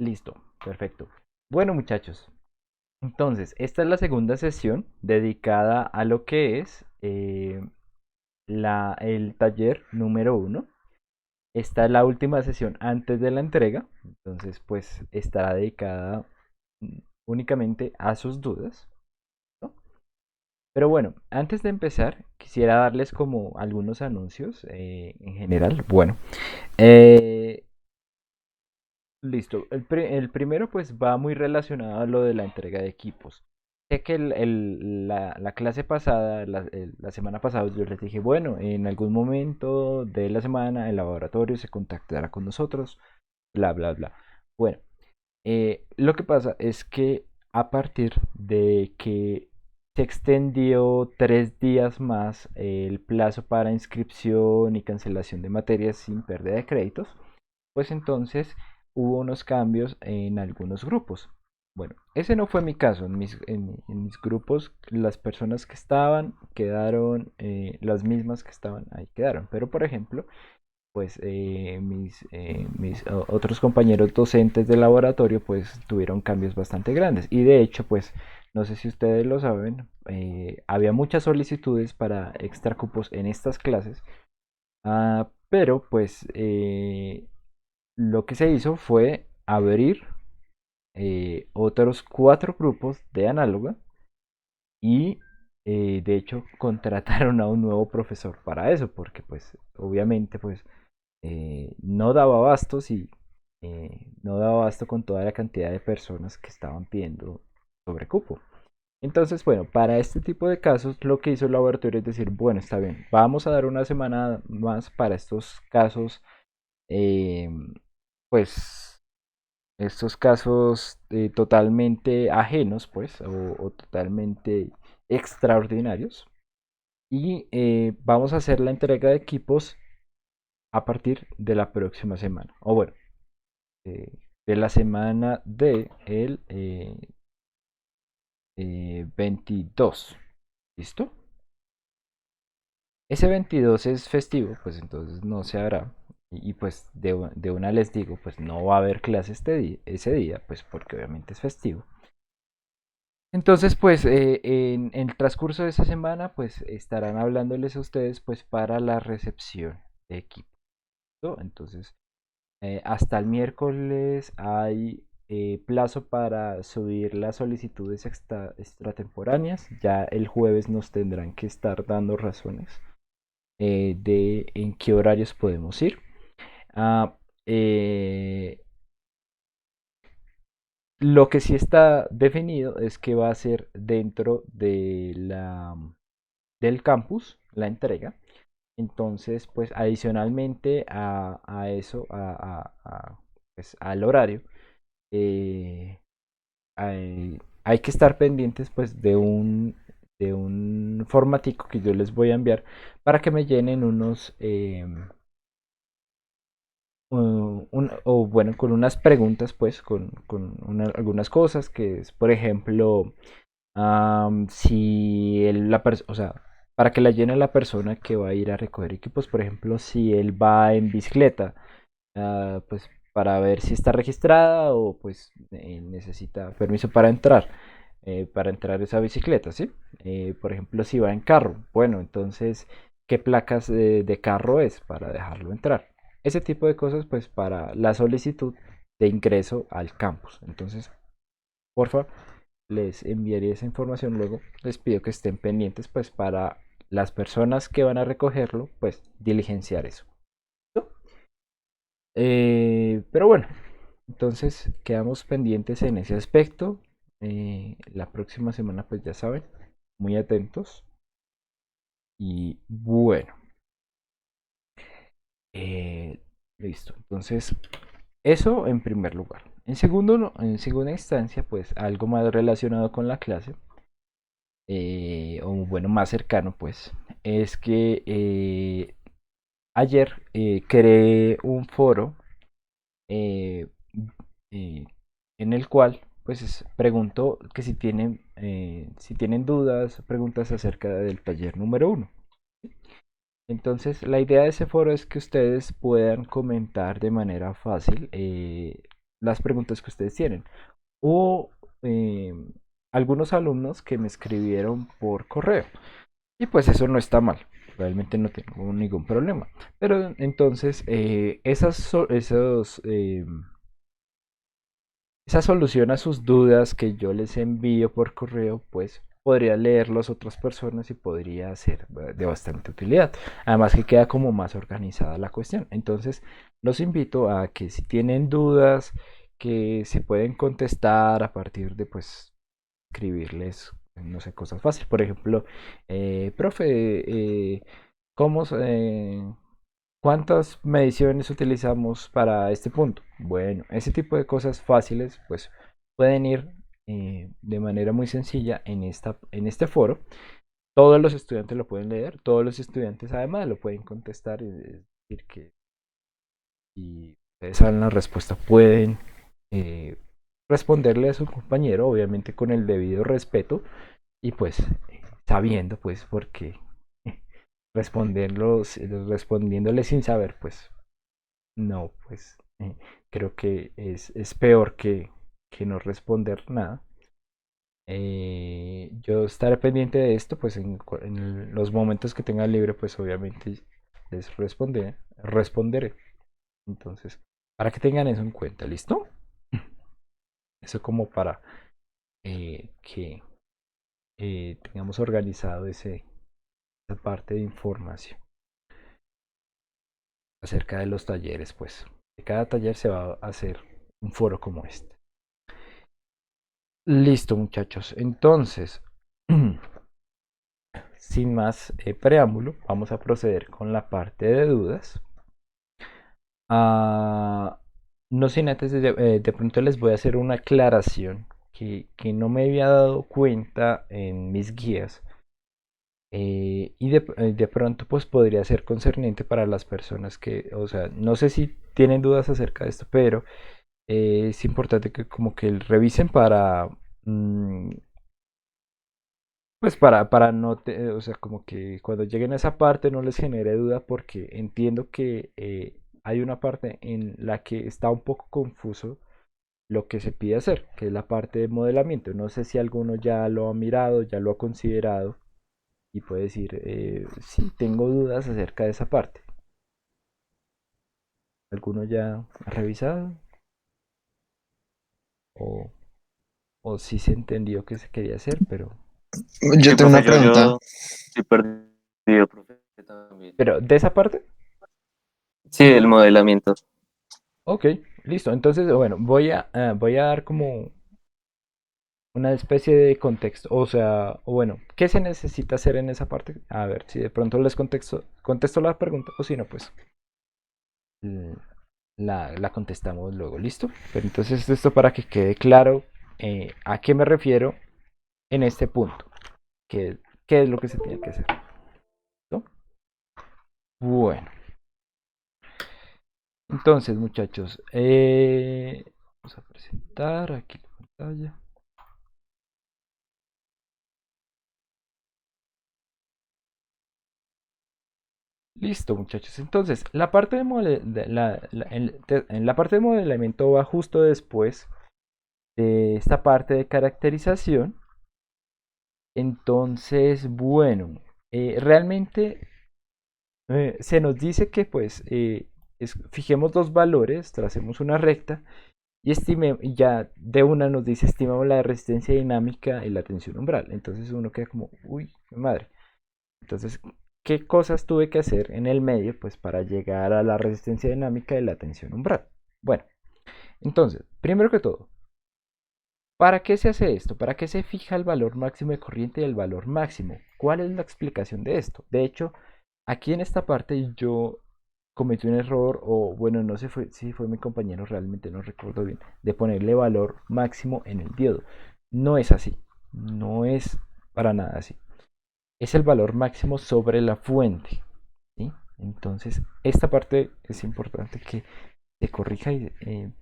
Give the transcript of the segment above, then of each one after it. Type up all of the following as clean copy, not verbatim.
Listo, perfecto. Bueno, muchachos, entonces, esta es la segunda sesión dedicada a lo que es el taller número uno. Esta es la última sesión antes de la entrega, entonces pues estará dedicada únicamente a sus dudas, ¿no? Pero bueno, antes de empezar, quisiera darles como algunos anuncios en general. Bueno, eh, listo. El primero pues va muy relacionado a lo de la entrega de equipos. Sé que la clase pasada, la semana pasada, yo les dije, bueno, en algún momento de la semana el laboratorio se contactará con nosotros, bla, bla, bla. Bueno, lo que pasa es que a partir de que se extendió 3 días más el plazo para inscripción y cancelación de materias sin pérdida de créditos, pues entonces hubo unos cambios en algunos grupos. Bueno, ese no fue mi caso. En mis grupos, las personas que estaban quedaron, las mismas que estaban ahí quedaron. Pero, por ejemplo, pues mis otros compañeros docentes de laboratorio, pues tuvieron cambios bastante grandes. Y de hecho, pues, no sé si ustedes lo saben, había muchas solicitudes para extra cupos en estas clases. Pero, pues, lo que se hizo fue abrir otros 4 grupos de análoga y de hecho contrataron a un nuevo profesor para eso, porque pues obviamente pues no daba abastos y no daba abasto con toda la cantidad de personas que estaban pidiendo sobre cupo. Entonces, bueno, para este tipo de casos, lo que hizo el laboratorio es decir, bueno, está bien, vamos a dar una semana más para estos casos, eh, pues estos casos totalmente ajenos, pues, o totalmente extraordinarios. Y vamos a hacer la entrega de equipos a partir de la próxima semana. O bueno, eh, de la semana de el 22. ¿Listo? Ese 22 es festivo, pues entonces no se hará. Y pues de una les digo, pues no va a haber clase ese día, pues porque obviamente es festivo. Entonces, pues en el transcurso de esa semana, pues estarán hablándoles a ustedes, pues para la recepción de equipo, ¿no? Entonces, hasta el miércoles hay plazo para subir las solicitudes extratemporáneas. Ya el jueves nos tendrán que estar dando razones de en qué horarios podemos ir. Ah, eh, Lo que sí está definido es que va a ser dentro del campus la entrega. Entonces, pues adicionalmente a eso, pues, al horario, eh, hay que estar pendientes pues de un formatico que yo les voy a enviar para que me llenen o bueno, con unas preguntas pues, con algunas cosas que es, por ejemplo, si o sea, para que la llene la persona que va a ir a recoger equipos, por ejemplo, si él va en bicicleta, pues para ver si está registrada o pues necesita permiso para entrar esa bicicleta, ¿sí? Por ejemplo, si va en carro, bueno, entonces, ¿qué placas de carro es para dejarlo entrar? Ese tipo de cosas, pues para la solicitud de ingreso al campus. Entonces, porfa, les enviaré esa información luego. Les pido que estén pendientes, pues para las personas que van a recogerlo, pues diligenciar eso. ¿No? Pero bueno, entonces quedamos pendientes en ese aspecto. La próxima semana, pues ya saben, muy atentos. Y bueno, eh, listo. Entonces, eso en primer lugar. En segunda instancia, pues algo más relacionado con la clase, o bueno, más cercano, pues, es que ayer creé un foro eh, eh, en el cual pues pregunto que si tienen dudas, preguntas acerca del taller número uno. Entonces, la idea de ese foro es que ustedes puedan comentar de manera fácil las preguntas que ustedes tienen. O eh, algunos alumnos que me escribieron por correo. Y pues eso no está mal. Realmente no tengo ningún problema. Pero entonces, esa solución a sus dudas que yo les envío por correo, pues podría leerlos otras personas y podría ser de bastante utilidad. Además que queda como más organizada la cuestión. Entonces, los invito a que si tienen dudas que se pueden contestar a partir de pues escribirles, no sé, cosas fáciles. Por ejemplo, profe, ¿cómo, ¿cuántas mediciones utilizamos para este punto? Bueno, ese tipo de cosas fáciles pues pueden ir de manera muy sencilla en este foro. Todos los estudiantes lo pueden leer, todos los estudiantes además lo pueden contestar, es decir, que si ustedes saben la respuesta pueden eh, responderle a su compañero, obviamente con el debido respeto y pues sabiendo pues porque respondiéndole sin saber pues no, pues creo que es peor que no responder nada. Yo estaré pendiente de esto, pues en los momentos que tenga libre, pues obviamente les responderé. Entonces, para que tengan eso en cuenta, ¿listo? Eso como para que tengamos organizado esa parte de información acerca de los talleres, pues. De cada taller se va a hacer un foro como este. Listo, muchachos. Entonces, sin más preámbulo, vamos a proceder con la parte de dudas. Ah, no sin antes de pronto les voy a hacer una aclaración que no me había dado cuenta en mis guías. Y de pronto pues podría ser concerniente para las personas que, o sea, no sé si tienen dudas acerca de esto, pero es importante que como que revisen para pues para no, o sea, como que cuando lleguen a esa parte no les genere duda porque entiendo que hay una parte en la que está un poco confuso lo que se pide hacer, que es la parte de modelamiento. No sé si alguno ya lo ha mirado, ya lo ha considerado y puede decir, sí, tengo dudas acerca de esa parte. ¿Alguno ya ha revisado? ¿O, o sí se entendió que se quería hacer, pero... Yo Sí, tengo profe, una yo, pregunta. yo estoy perdido, profe, también. Pero de esa parte, Sí, el modelamiento. ok, listo. Entonces, bueno, voy a dar como una especie de contexto. O sea, o bueno, ¿qué se necesita hacer en esa parte? A ver, si de pronto les contesto la pregunta o si no, pues mm, la contestamos luego, ¿listo? Pero entonces esto para que quede claro a qué me refiero en este punto. ¿Qué, qué es lo que se tiene que hacer? ¿No? Bueno, entonces muchachos, vamos a presentar aquí la pantalla. Listo, muchachos. Entonces, la parte en la parte de modelamiento va justo después de esta parte de caracterización. Entonces, bueno, realmente se nos dice que pues fijemos dos valores, tracemos una recta y ya de una nos dice estimamos la resistencia dinámica y la tensión umbral. Entonces uno queda como, uy, madre. Entonces, ¿qué cosas tuve que hacer en el medio pues para llegar a la resistencia dinámica y la tensión umbral? Bueno, entonces, primero que todo, ¿para qué se hace esto? ¿Para qué se fija el valor máximo de corriente y el valor máximo? ¿Cuál es la explicación de esto? De hecho, aquí en esta parte yo cometí un error, o bueno, no sé si fue mi compañero, realmente no recuerdo bien, de ponerle valor máximo en el diodo. No es así, no es para nada así. Es el valor máximo sobre la fuente. ¿Sí? Entonces, esta parte es importante que se corrija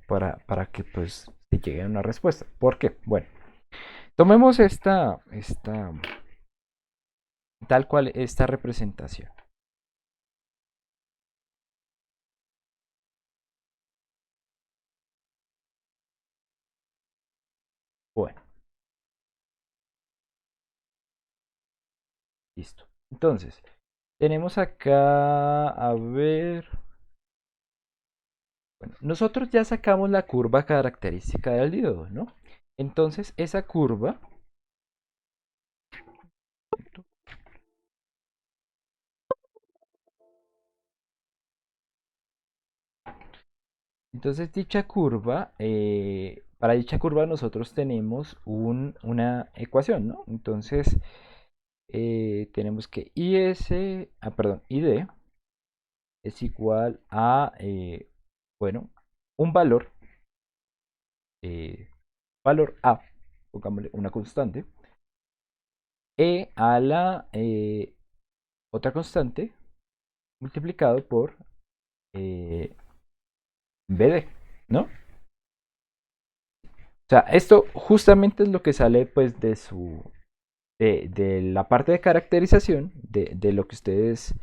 para que pues se llegue a una respuesta. ¿Por qué? Bueno, tomemos tal cual esta representación. Bueno, listo. Entonces, tenemos acá, a ver, bueno, nosotros ya sacamos la curva característica del diodo, ¿no? Entonces, esa curva, entonces dicha curva, para dicha curva nosotros tenemos una ecuación, ¿no? Entonces, tenemos que ID es igual a, bueno, un eh, valor A, pongámosle una constante, a la otra constante multiplicado por eh, BD, ¿no? O sea, esto justamente es lo que sale pues de la parte de caracterización de lo que ustedes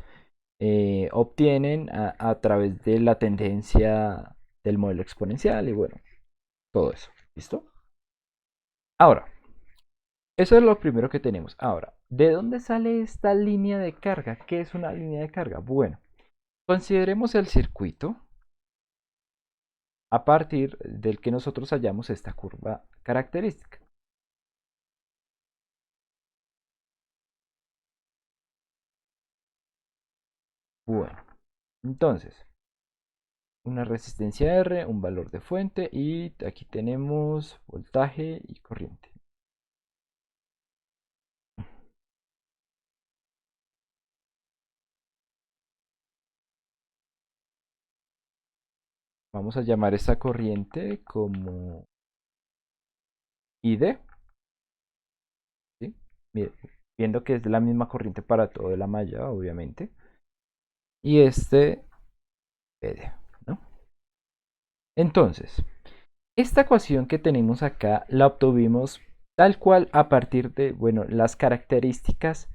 obtienen a través de la tendencia del modelo exponencial y bueno, todo eso. ¿Listo? Ahora, eso es lo primero que tenemos. Ahora, ¿de dónde sale esta línea de carga? ¿Qué es una línea de carga? Bueno, consideremos el circuito a partir del que nosotros hallamos esta curva característica. Bueno, entonces, una resistencia R, un valor de fuente y aquí tenemos voltaje y corriente. Vamos a llamar esta corriente como ID, ¿sí? Viendo que es la misma corriente para toda la malla, obviamente. Y este PD, ¿no? Entonces, esta ecuación que tenemos acá la obtuvimos tal cual a partir de, bueno, las características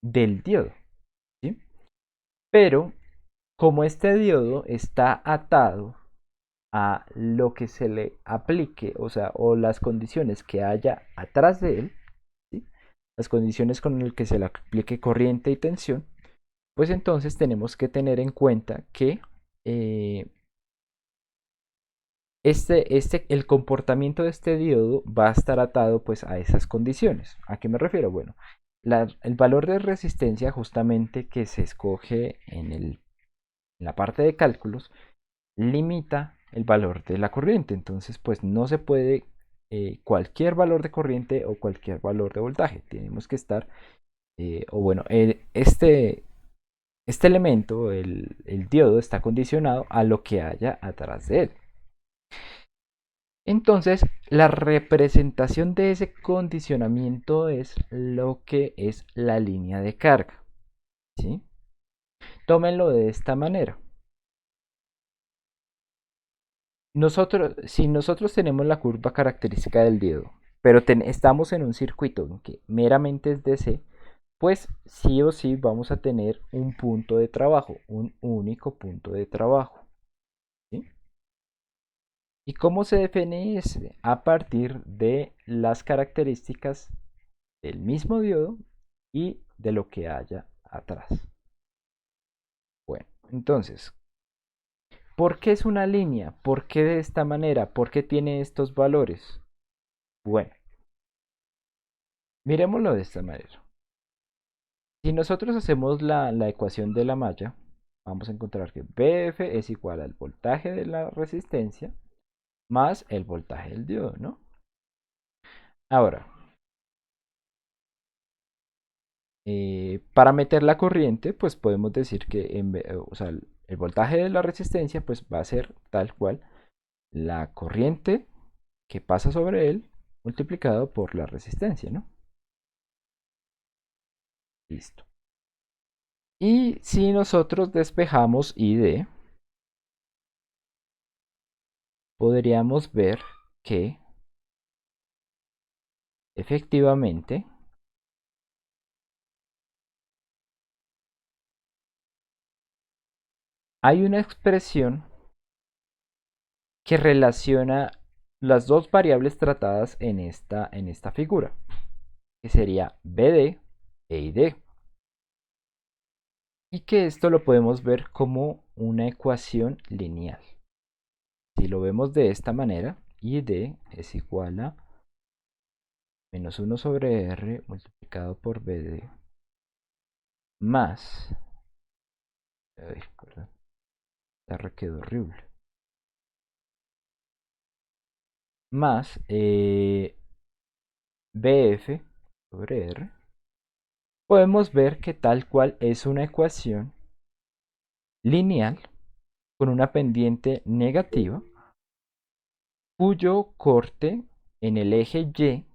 del diodo, ¿sí? Pero como este diodo está atado a lo que se le aplique, o sea, o las condiciones que haya atrás de él, ¿sí? Las condiciones con las que se le aplique corriente y tensión, pues entonces tenemos que tener en cuenta que eh, el comportamiento de este diodo va a estar atado pues a esas condiciones. ¿A qué me refiero? Bueno, el valor de resistencia justamente que se escoge en la parte de cálculos limita el valor de la corriente. Entonces pues no se puede cualquier valor de corriente o cualquier valor de voltaje. Tenemos que estar, o bueno, este elemento, el diodo, está condicionado a lo que haya atrás de él. Entonces, la representación de ese condicionamiento es lo que es la línea de carga. ¿Sí? Tómenlo de esta manera. Si nosotros tenemos la curva característica del diodo, pero estamos en un circuito en que meramente es DC, pues sí o sí vamos a tener un punto de trabajo, un único punto de trabajo. ¿Sí? ¿Y cómo se define ese? A partir de las características del mismo diodo y de lo que haya atrás. Bueno, entonces, ¿por qué es una línea? ¿Por qué de esta manera? ¿Por qué tiene estos valores? Bueno, miremoslo de esta manera. Si nosotros hacemos la ecuación de la malla, vamos a encontrar que BF es igual al voltaje de la resistencia más el voltaje del diodo, ¿no? Ahora, para meter la corriente, pues podemos decir que o sea, el voltaje de la resistencia pues va a ser tal cual la corriente que pasa sobre él multiplicado por la resistencia, ¿no? Listo. Y si nosotros despejamos ID, podríamos ver que efectivamente hay una expresión que relaciona las dos variables tratadas en esta figura, que sería BD e ID. Y que esto lo podemos ver como una ecuación lineal. Si lo vemos de esta manera, ID es igual a menos 1 sobre R multiplicado por BD más... Ay, perdón, esta quedó horrible. Más BF sobre R. Podemos ver que tal cual es una ecuación lineal con una pendiente negativa cuyo corte en el eje Y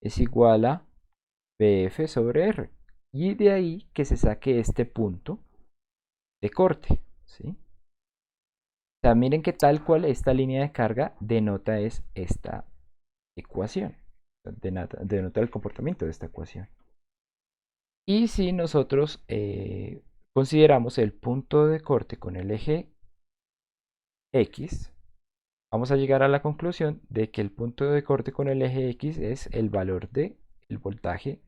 es igual a BF sobre R. Y de ahí que se saque este punto de corte, ¿sí? O sea, miren que tal cual esta línea de carga denota es esta ecuación. Denota el comportamiento de esta ecuación. Y si nosotros consideramos el punto de corte con el eje X, vamos a llegar a la conclusión de que el punto de corte con el eje X es el valor del voltaje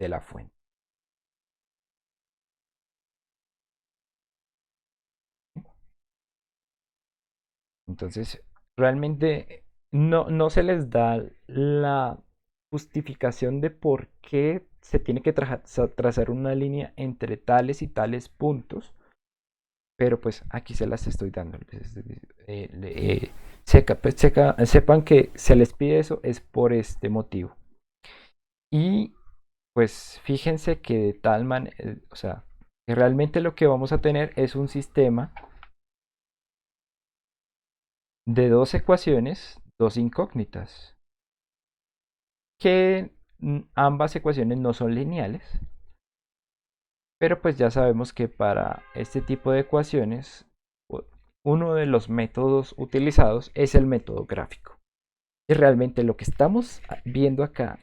de la fuente. Entonces, realmente no se les da la justificación de por qué se tiene que trazar una línea entre tales y tales puntos, pero pues aquí se las estoy dando. Sepan que se les pide eso es por este motivo. Y pues fíjense que de tal manera, o sea, que realmente lo que vamos a tener es un sistema de dos ecuaciones, dos incógnitas, que ambas ecuaciones no son lineales, pero pues ya sabemos que para este tipo de ecuaciones uno de los métodos utilizados es el método gráfico. Y realmente lo que estamos viendo acá,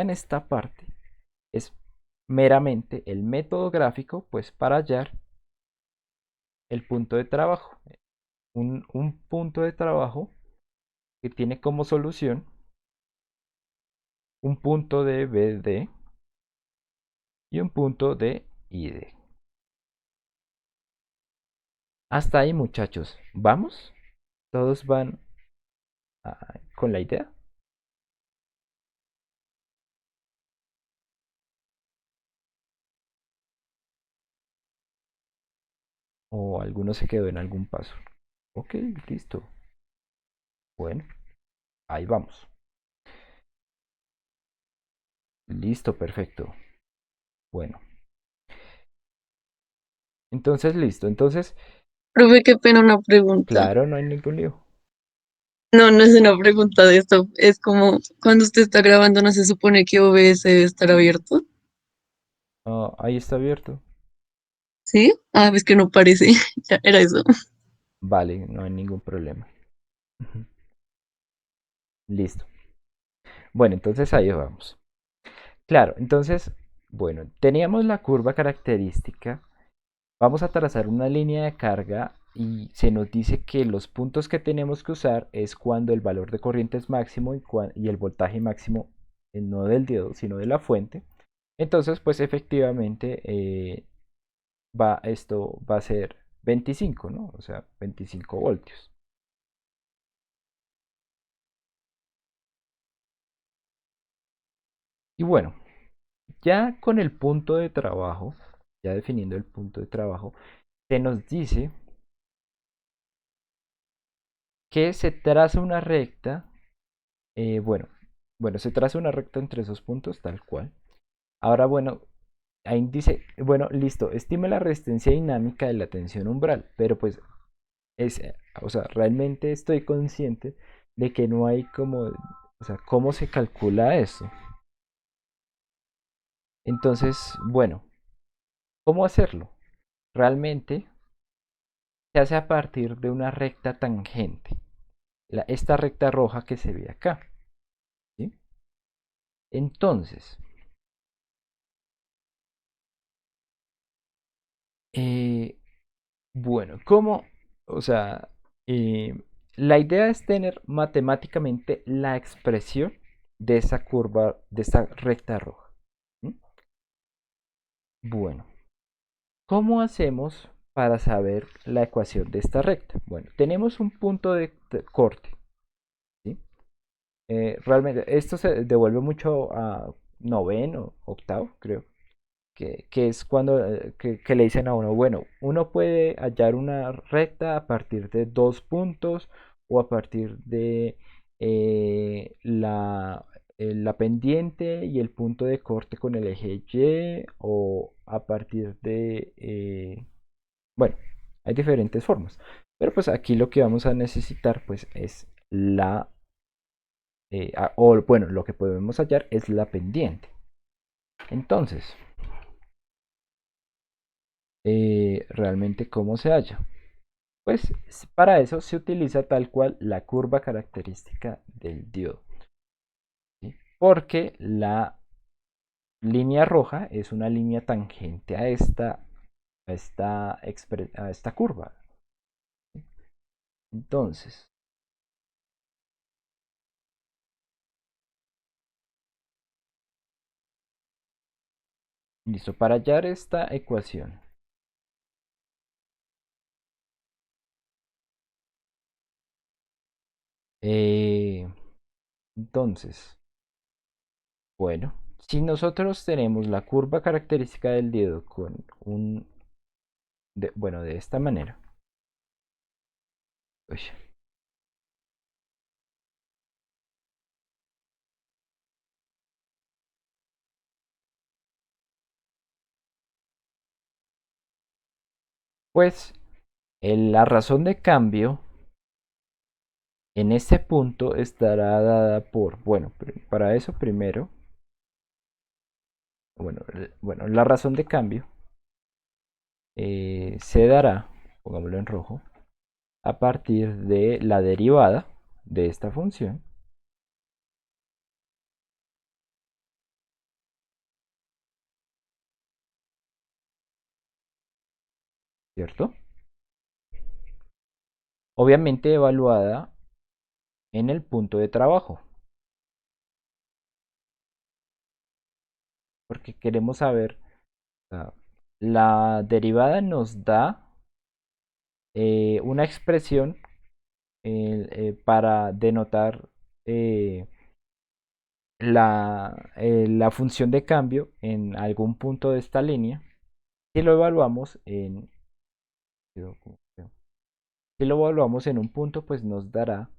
en esta parte, es meramente el método gráfico, pues para hallar el punto de trabajo. Un punto de trabajo que tiene como solución un punto de BD y un punto de ID. Hasta ahí, muchachos. ¿Vamos? ¿Todos van con la idea? ¿O alguno se quedó en algún paso? Ok, listo. Bueno, ahí vamos. Listo, perfecto. Bueno, entonces listo. Entonces, Profe, qué pena una pregunta. claro, no hay ningún lío. No, no es una pregunta de esto. Es como cuando usted está grabando, ¿no se supone que OBS debe estar abierto? Ahí está abierto. ¿Sí? Ah, es que no parece. Ya, era eso. Vale, no hay ningún problema. Listo. Bueno, entonces ahí vamos. Claro, entonces, bueno, teníamos la curva característica. Vamos a trazar una línea de carga y se nos dice que los puntos que tenemos que usar es cuando el valor de corriente es máximo y el voltaje máximo, no del diodo, sino de la fuente. Entonces, pues efectivamente esto va a ser 25, ¿no? O sea, 25 voltios. Y bueno, ya con el punto de trabajo, ya definiendo el punto de trabajo, se nos dice que se traza una recta, bueno, se traza una recta entre esos puntos, tal cual. Ahora, bueno, ahí dice, bueno, listo, estime la resistencia dinámica de la tensión umbral, pero pues es, o sea, realmente estoy consciente de que no hay como, o sea, cómo se calcula eso. Entonces, bueno, ¿cómo hacerlo? Realmente se hace a partir de una recta tangente, esta recta roja que se ve acá, ¿sí? Entonces, eh, bueno, ¿cómo? O sea, La idea es tener matemáticamente la expresión de esa curva, de esa recta roja. ¿Mm? Bueno, ¿cómo hacemos para saber la ecuación de esta recta? Bueno, tenemos un punto de corte. ¿Sí? Realmente esto se devuelve mucho a noveno, octavo, creo, que es cuando que le dicen a uno, bueno, uno puede hallar una recta a partir de dos puntos o a partir de la pendiente y el punto de corte con el eje Y o a partir de, bueno, hay diferentes formas. Pero pues aquí lo que vamos a necesitar pues es o bueno, lo que podemos hallar es la pendiente. Entonces, realmente cómo se halla. Pues para eso se utiliza tal cual la curva característica del diodo. ¿Sí? Porque la línea roja es una línea tangente a esta curva. ¿Sí? Entonces, listo, para hallar esta ecuación. Eh, entonces, bueno, si nosotros tenemos la curva característica del diodo con bueno, de esta manera. Uy, pues la razón de cambio en este punto estará dada por, bueno, para eso primero, bueno, la razón de cambio se dará, pongámoslo en rojo, a partir de la derivada de esta función, ¿cierto? Obviamente evaluada en el punto de trabajo, porque queremos saber, la derivada nos da una expresión para denotar la función de cambio en algún punto de esta línea. Si lo evaluamos en, si lo evaluamos en un punto, pues nos dará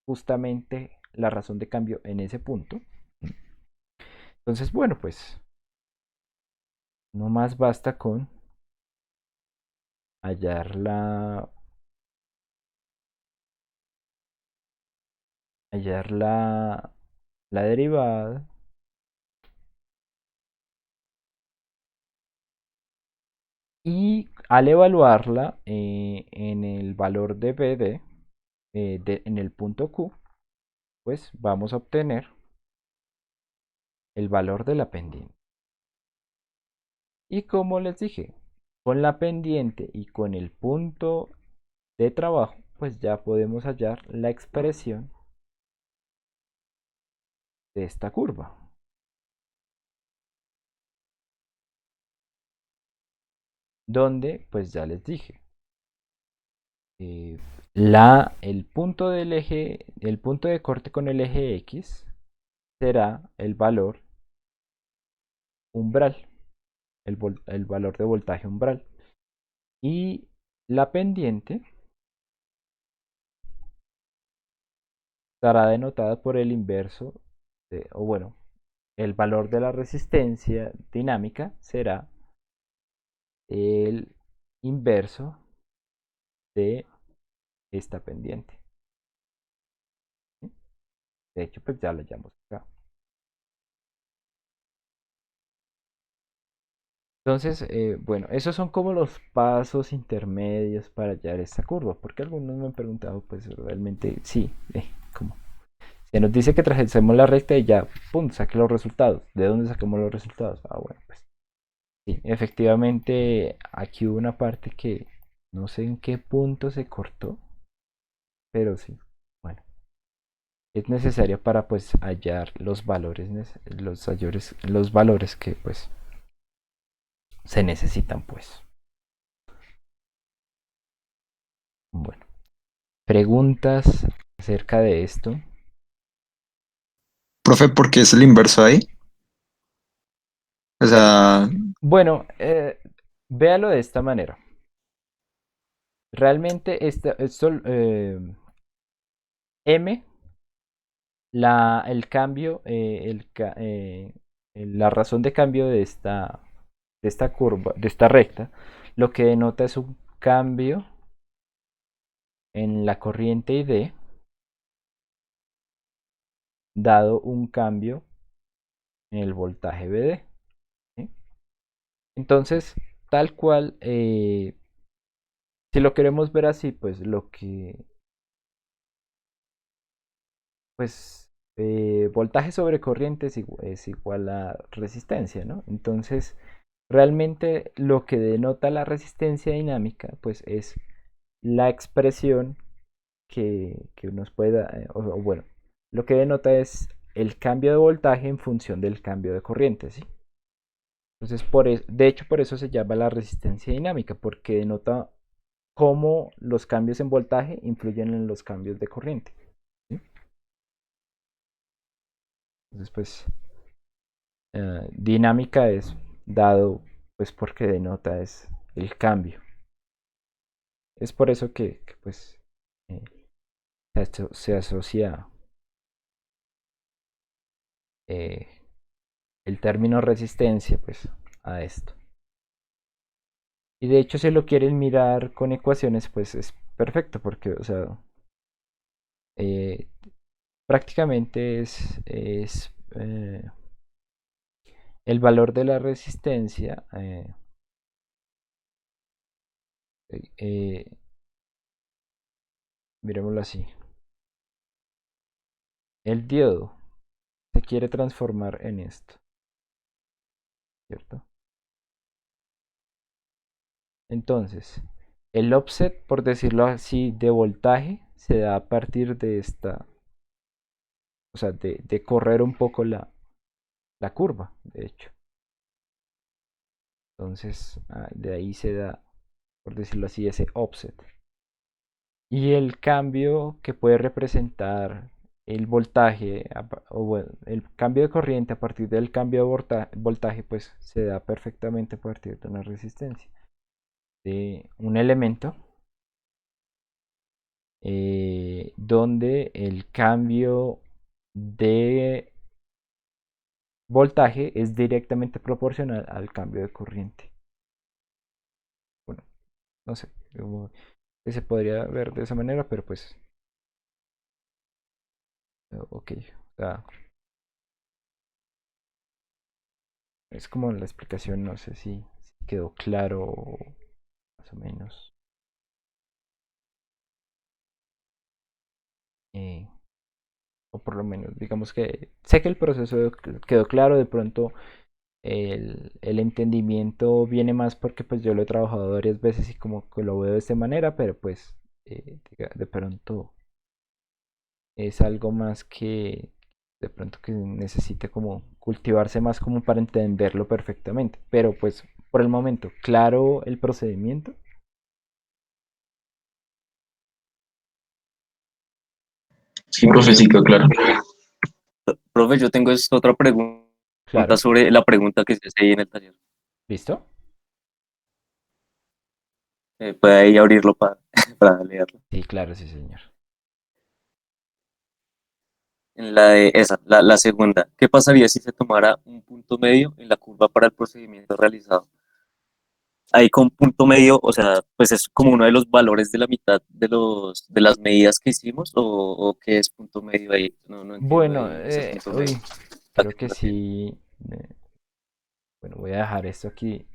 justamente la razón de cambio en ese punto. Entonces, bueno, pues no más basta con hallar hallar la derivada y al evaluarla en el valor de BD, en el punto Q, pues vamos a obtener el valor de la pendiente. Y como les dije, con la pendiente y con el punto de trabajo, pues ya podemos hallar la expresión de esta curva. Donde, pues ya les dije, eh, el punto del eje, el punto de corte con el eje X será el valor umbral, el valor de voltaje umbral. Y la pendiente estará denotada por el inverso, o bueno, el valor de la resistencia dinámica será el inverso de esta pendiente. ¿Sí? De hecho, pues ya lo hallamos acá. Entonces, bueno, esos son como los pasos intermedios para hallar esta curva, porque algunos me han preguntado, pues realmente sí, ¿cómo? Se nos dice que tracemos la recta y ya, pum, saque los resultados. ¿De dónde saquemos los resultados? Ah, bueno, pues sí, efectivamente aquí hubo una parte que no sé en qué punto se cortó, pero sí, bueno, es necesaria para pues hallar los valores, los valores que pues se necesitan pues. Bueno, preguntas acerca de esto. Profe, ¿por qué es el inverso ahí? O sea, Bueno, véalo de esta manera. Realmente M, el cambio, la razón de cambio de esta curva, de esta recta, lo que denota es un cambio en la corriente ID dado un cambio en el voltaje BD. ¿Sí? Entonces, tal cual, si lo queremos ver así, pues pues voltaje sobre corriente es igual a resistencia, ¿no? Entonces, realmente lo que denota la resistencia dinámica, pues es la expresión que nos puede dar, o bueno, lo que denota es el cambio de voltaje en función del cambio de corriente, ¿sí? Entonces, de hecho, por eso se llama la resistencia dinámica, porque denota cómo los cambios en voltaje influyen en los cambios de corriente, ¿sí? Entonces, pues, dinámica es dado, pues, porque denota es el cambio. Es por eso que, pues, eh, se asocia eh, el término resistencia, pues, a esto. Y de hecho, si lo quieren mirar con ecuaciones, pues es perfecto, porque, o sea, eh, prácticamente es el valor de la resistencia. Eh, Miremoslo así. El diodo se quiere transformar en esto, ¿cierto? Entonces, el offset, por decirlo así, de voltaje se da a partir de esta, o sea, de correr un poco la curva, de hecho. Entonces, de ahí se da, por decirlo así, ese offset. Y el cambio que puede representar el voltaje, o bueno, el cambio de corriente a partir del cambio de voltaje, pues se da perfectamente a partir de una resistencia. De un elemento donde el cambio de voltaje es directamente proporcional al cambio de corriente. Bueno, no sé, que se podría ver de esa manera, pero pues, ok, o sea, es como la explicación, no sé si quedó claro más o menos. eh, o por lo menos, digamos que sé que el proceso quedó claro, de pronto el entendimiento viene más porque pues yo lo he trabajado varias veces y como que lo veo de esta manera, pero pues de pronto es algo más que de pronto que necesite como cultivarse más como para entenderlo perfectamente. Pero pues por el momento, claro el procedimiento. sí, profe, sí quedó claro. Profe, yo tengo otra pregunta Claro, sobre la pregunta que se hace ahí en el taller. ¿listo? Puede ahí abrirlo para leerlo. Sí, claro, sí, señor. En la de esa, la segunda, ¿qué pasaría si se tomara un punto medio en la curva para el procedimiento realizado? Ahí con punto medio, o sea, pues es como uno de los valores de la mitad de las medidas que hicimos, o qué es punto medio ahí. No entiendo Bueno, ahí ese punto medio. uy, ¿A creo qué te que refieres? sí. Bueno, voy a dejar esto aquí,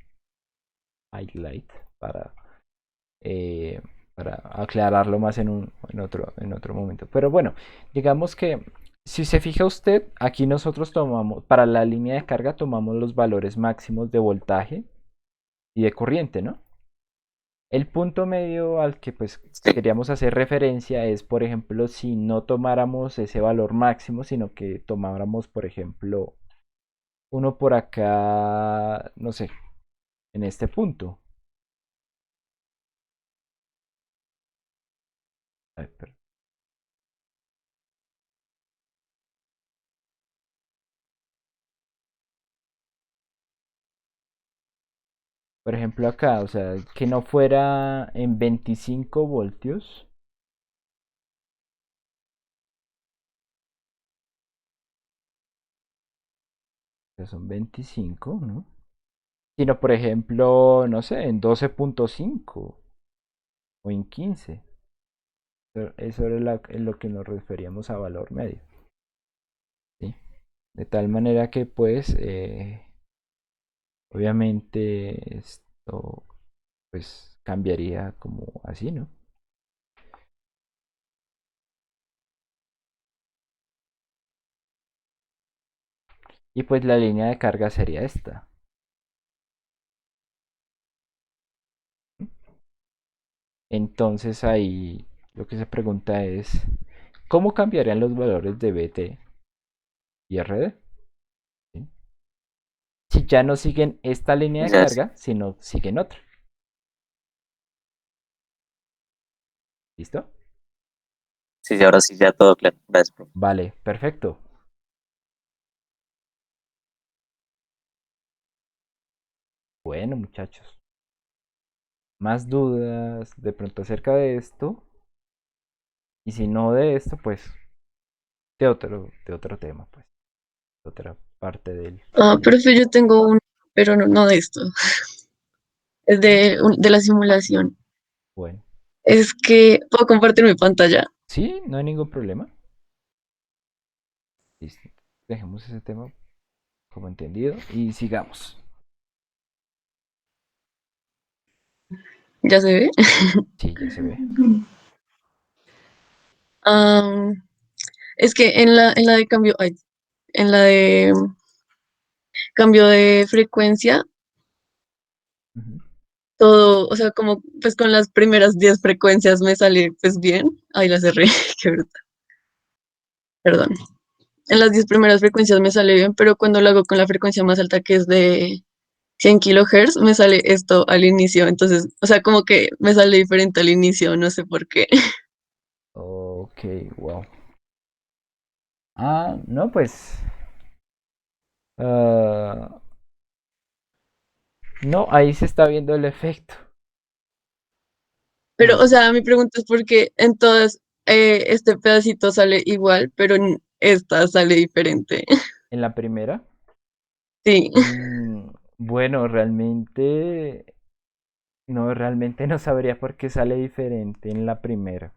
highlight, para, eh, para aclararlo más en otro momento. Pero bueno, digamos que si se fija usted, aquí nosotros tomamos, para la línea de carga tomamos los valores máximos de voltaje y de corriente, ¿no? El punto medio al que pues Sí, queríamos hacer referencia es, por ejemplo, si no tomáramos ese valor máximo, sino que tomáramos, por ejemplo, uno por acá, no sé, en este punto. Ay, por ejemplo, acá, o sea, que no fuera en 25 voltios, que son 25, ¿no? Sino, por ejemplo, no sé, en 12.5 o en 15. Eso era en lo que nos referíamos a valor medio, ¿sí? De tal manera que, pues, obviamente esto, pues, cambiaría como así, ¿no? Y pues la línea de carga sería esta. Entonces ahí lo que se pregunta es, ¿cómo cambiarían los valores de BT y RD? ¿Sí? Si ya no siguen esta línea de ya sí, carga, sino siguen otra. ¿Listo? sí, sí, ahora sí, ya todo claro. Gracias, profe. Vale, perfecto. Bueno, muchachos, más dudas de pronto acerca de esto. Y si no de esto, pues de otro tema, pues, de otra parte del... Ah, profe, yo tengo uno, pero no de esto. Es ¿Sí? de la simulación. Bueno, Es que puedo compartir mi pantalla. sí, no hay ningún problema. Listo. Dejemos ese tema como entendido y sigamos. ¿Ya se ve? Sí, ya se ve. Ah, es que en la de cambio, ay, en la de cambio de frecuencia, Ujú. todo, o sea, como pues con las primeras 10 frecuencias me sale pues bien. Ahí la cerré, qué bruta, perdón. En las 10 primeras frecuencias me sale bien, pero cuando lo hago con la frecuencia más alta, que es de 100 kilohertz, me sale esto al inicio. Entonces, o sea, como que me sale diferente al inicio, no sé por qué. Ok, wow. Ah, no, pues... ah, no, ahí se está viendo el efecto. Pero, o No, sea, mi pregunta es por qué en todas este pedacito sale igual, pero en esta sale diferente. en la primera. Sí, Bueno, realmente... No, realmente no sabría por qué sale diferente en la primera.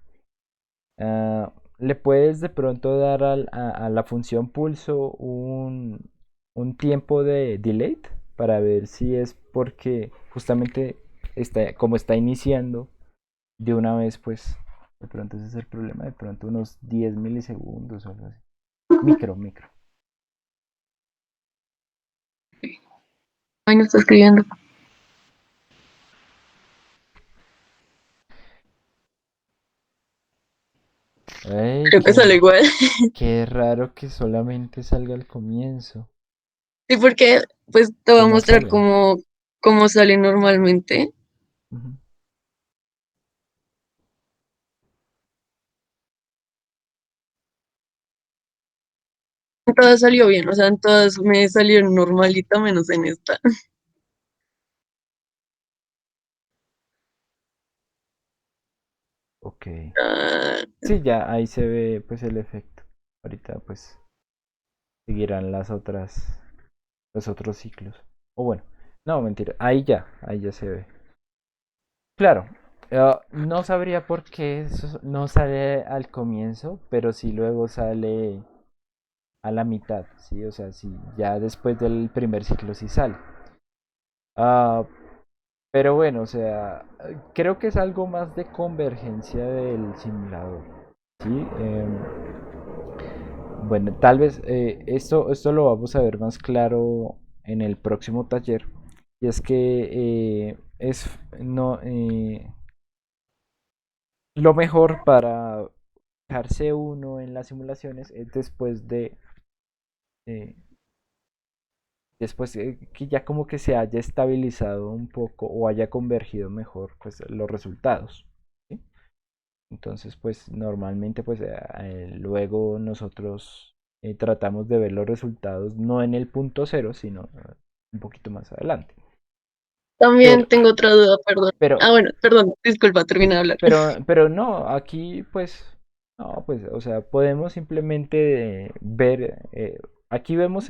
Le puedes de pronto dar a la función pulso un tiempo de delay para ver si es porque justamente como está iniciando de una vez, pues de pronto ese es el problema, de pronto unos 10 milisegundos o algo así. Micro. ay, no está escribiendo. Ay, Creo que sale igual. qué raro que solamente salga al comienzo. Sí, porque pues te voy a ¿Cómo mostrar sale? cómo sale normalmente. Ujú. En todas salió bien, o sea, en todas me salió normalita, menos en esta. Ok. Ah, Sí, ya ahí se ve pues el efecto. Ahorita pues seguirán los otros ciclos. O bueno, no, mentira, ahí ya se ve. Claro, no sabría por qué eso no sale al comienzo, pero sí luego sale a la mitad, ¿sí? O sea, sí, ya después del primer ciclo sí sale. Ah, pero bueno, o sea, creo que es algo más de convergencia del simulador, ¿sí? Bueno, tal vez esto lo vamos a ver más claro en el próximo taller, y es que no, lo mejor para fijarse uno en las simulaciones es eh, después que ya como que se haya estabilizado un poco o haya convergido mejor pues los resultados. ¿Sí? Entonces pues normalmente pues luego nosotros tratamos de ver los resultados no en el punto cero, sino un poquito más adelante. También Pero, tengo otra duda, perdón. pero, Ah, bueno, perdón, disculpa, termina de hablar. pero no, aquí pues, no, pues, o sea, podemos simplemente ver, aquí vemos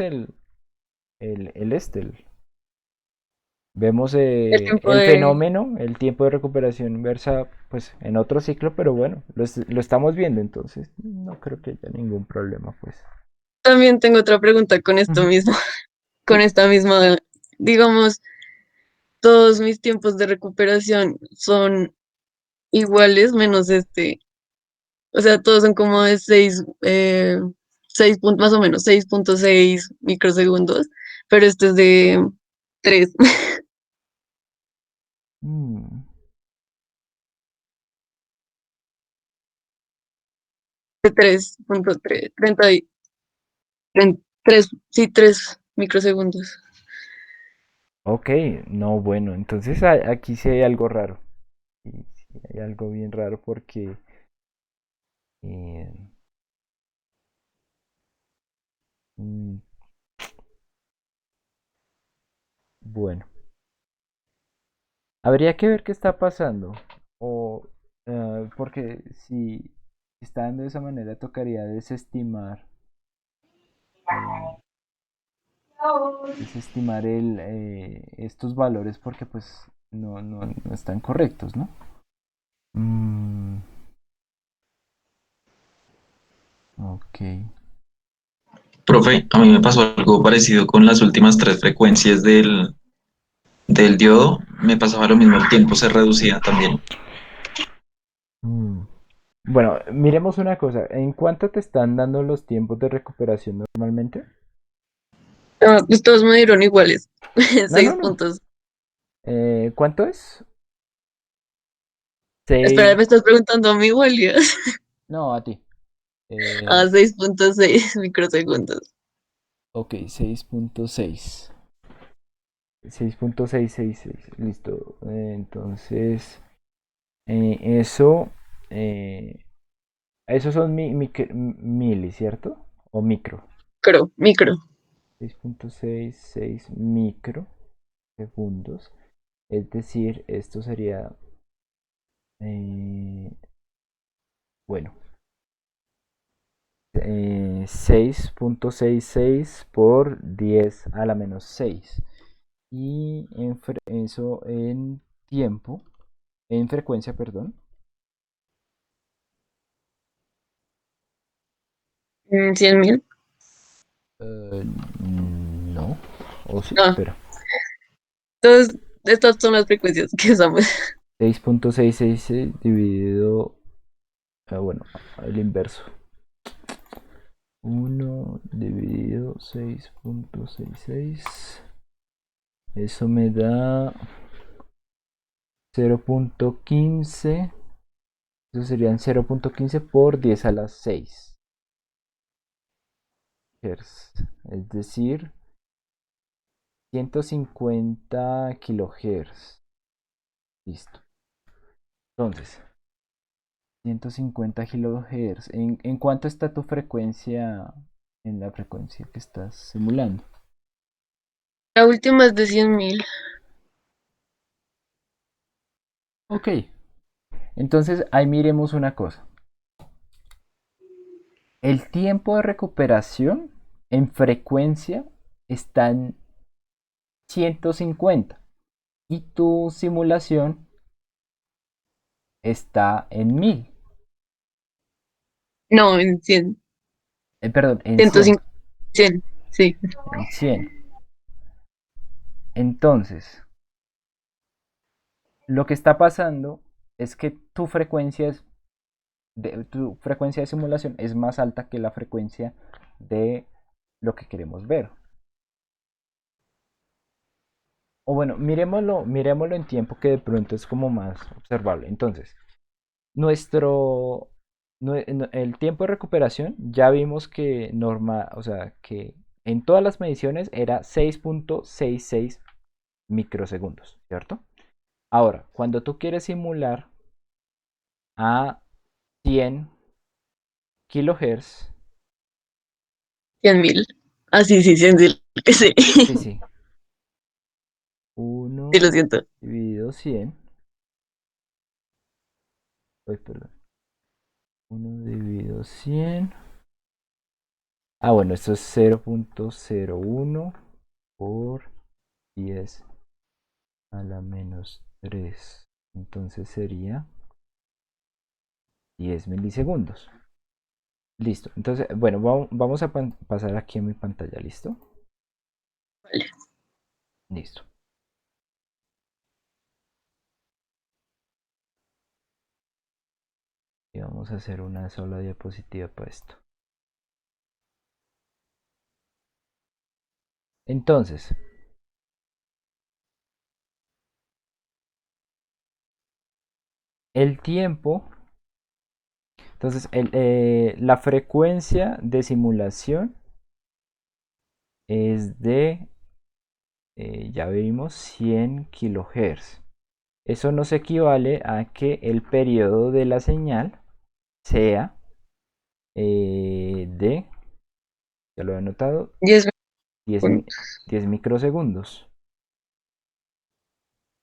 vemos El tiempo el de... fenómeno, el tiempo de recuperación inversa, pues en otro ciclo, pero bueno, lo estamos viendo, entonces no creo que haya ningún problema, pues. También tengo otra pregunta con esto Ujú. mismo, con Sí. esta misma, digamos, todos mis tiempos de recuperación son iguales, menos este, o sea, todos son como de 6 puntos, más o menos, 6,6 microsegundos, pero este es de 3 Mm, de 3,3, 3, sí, 3 microsegundos. ok, no, bueno, entonces aquí sí hay algo raro. Sí, sí hay algo bien raro porque eh, mm, bueno, habría que ver qué está pasando. O porque si está dando de esa manera, tocaría eh, desestimar estos valores porque pues no están correctos, ¿no? Mm, ok. Profe, a mí me pasó algo parecido con las últimas tres frecuencias del diodo. Me pasaba lo mismo, el tiempo se reducía también. Mm. Bueno, miremos una cosa. ¿En cuánto te están dando los tiempos de recuperación normalmente? Ah, pues todos me dieron iguales, No, no, 6 no. puntos. ¿Cuánto es? Espera, Seis. me estás preguntando a mí, Walía. No, a ti. A 6,6 microsegundos. Ok, 6.6. 6.666. Listo. Entonces, eso. eh, esos son mili, ¿cierto? O micro. Micro. 6.66 microsegundos. Es decir, esto sería. Bueno, 6.66 por 10 a la menos 6. Y eso en tiempo, en frecuencia, perdón. 100.000. No. O sí, Ah, espera. entonces, estas son las frecuencias que usamos. 6.666 dividido, bueno, el inverso. 1 dividido 6.66. Eso me da 0.15. Eso serían 0.15 por 10 a las 6 Hz. Es decir, 150 kilohertz. Listo. Entonces, 150 kilohertz. ¿En cuánto está tu frecuencia en la frecuencia que estás simulando? La última es de 100.000. Ok. Entonces, ahí miremos una cosa. El tiempo de recuperación en frecuencia está en 150 y tu simulación está en 1000. No, en 100. Perdón, en 100. 150. 100. Sí. En 100. Entonces, lo que está pasando es que tu frecuencia de simulación es más alta que la frecuencia de lo que queremos ver. O bueno, miremoslo en tiempo que de pronto es como más observable. Entonces, nuestro, el tiempo de recuperación ya vimos que o sea, que en todas las mediciones era 6.66 microsegundos, ¿cierto? Ahora, cuando tú quieres simular a 100 kilohertz, 100.000. Ah, sí, sí, 100.000. Sí, sí, sí, sí, lo 1 siento. dividido 100, pues perdón, 1 dividido 100. Ah, bueno, esto es 0.01 por 10 a la menos 3. Entonces sería 10 milisegundos. Listo. Entonces, bueno, vamos a pasar aquí a mi pantalla. ¿Listo? Vale. Listo. Y vamos a hacer una sola diapositiva para esto. Entonces, el tiempo. Entonces, la frecuencia de simulación es de, ya vimos, 100 kilohertz. Eso nos equivale a que el periodo de la señal sea de, ya lo he anotado, 10 10, segundos. 10 microsegundos.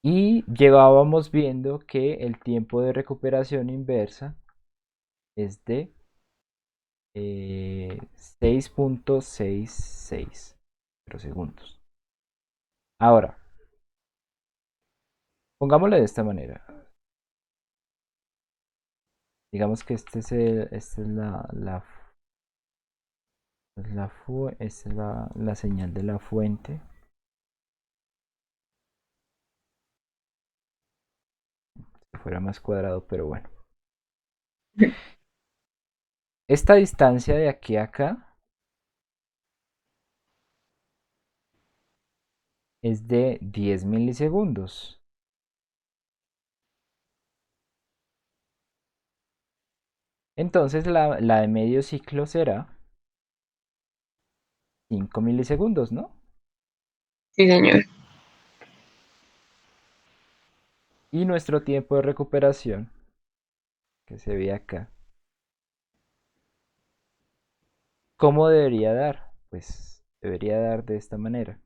Y llevábamos viendo que el tiempo de recuperación inversa es de 6.66 microsegundos. Ahora, pongámoslo de esta manera. Digamos que esta es esta es la señal de la fuente. Si fuera más cuadrado, pero bueno. Esta distancia de aquí a acá es de 10 milisegundos. Entonces la de medio ciclo será 5 milisegundos, ¿no? Sí, señor. Y nuestro tiempo de recuperación, que se ve acá, ¿cómo debería dar? Pues debería dar de esta manera.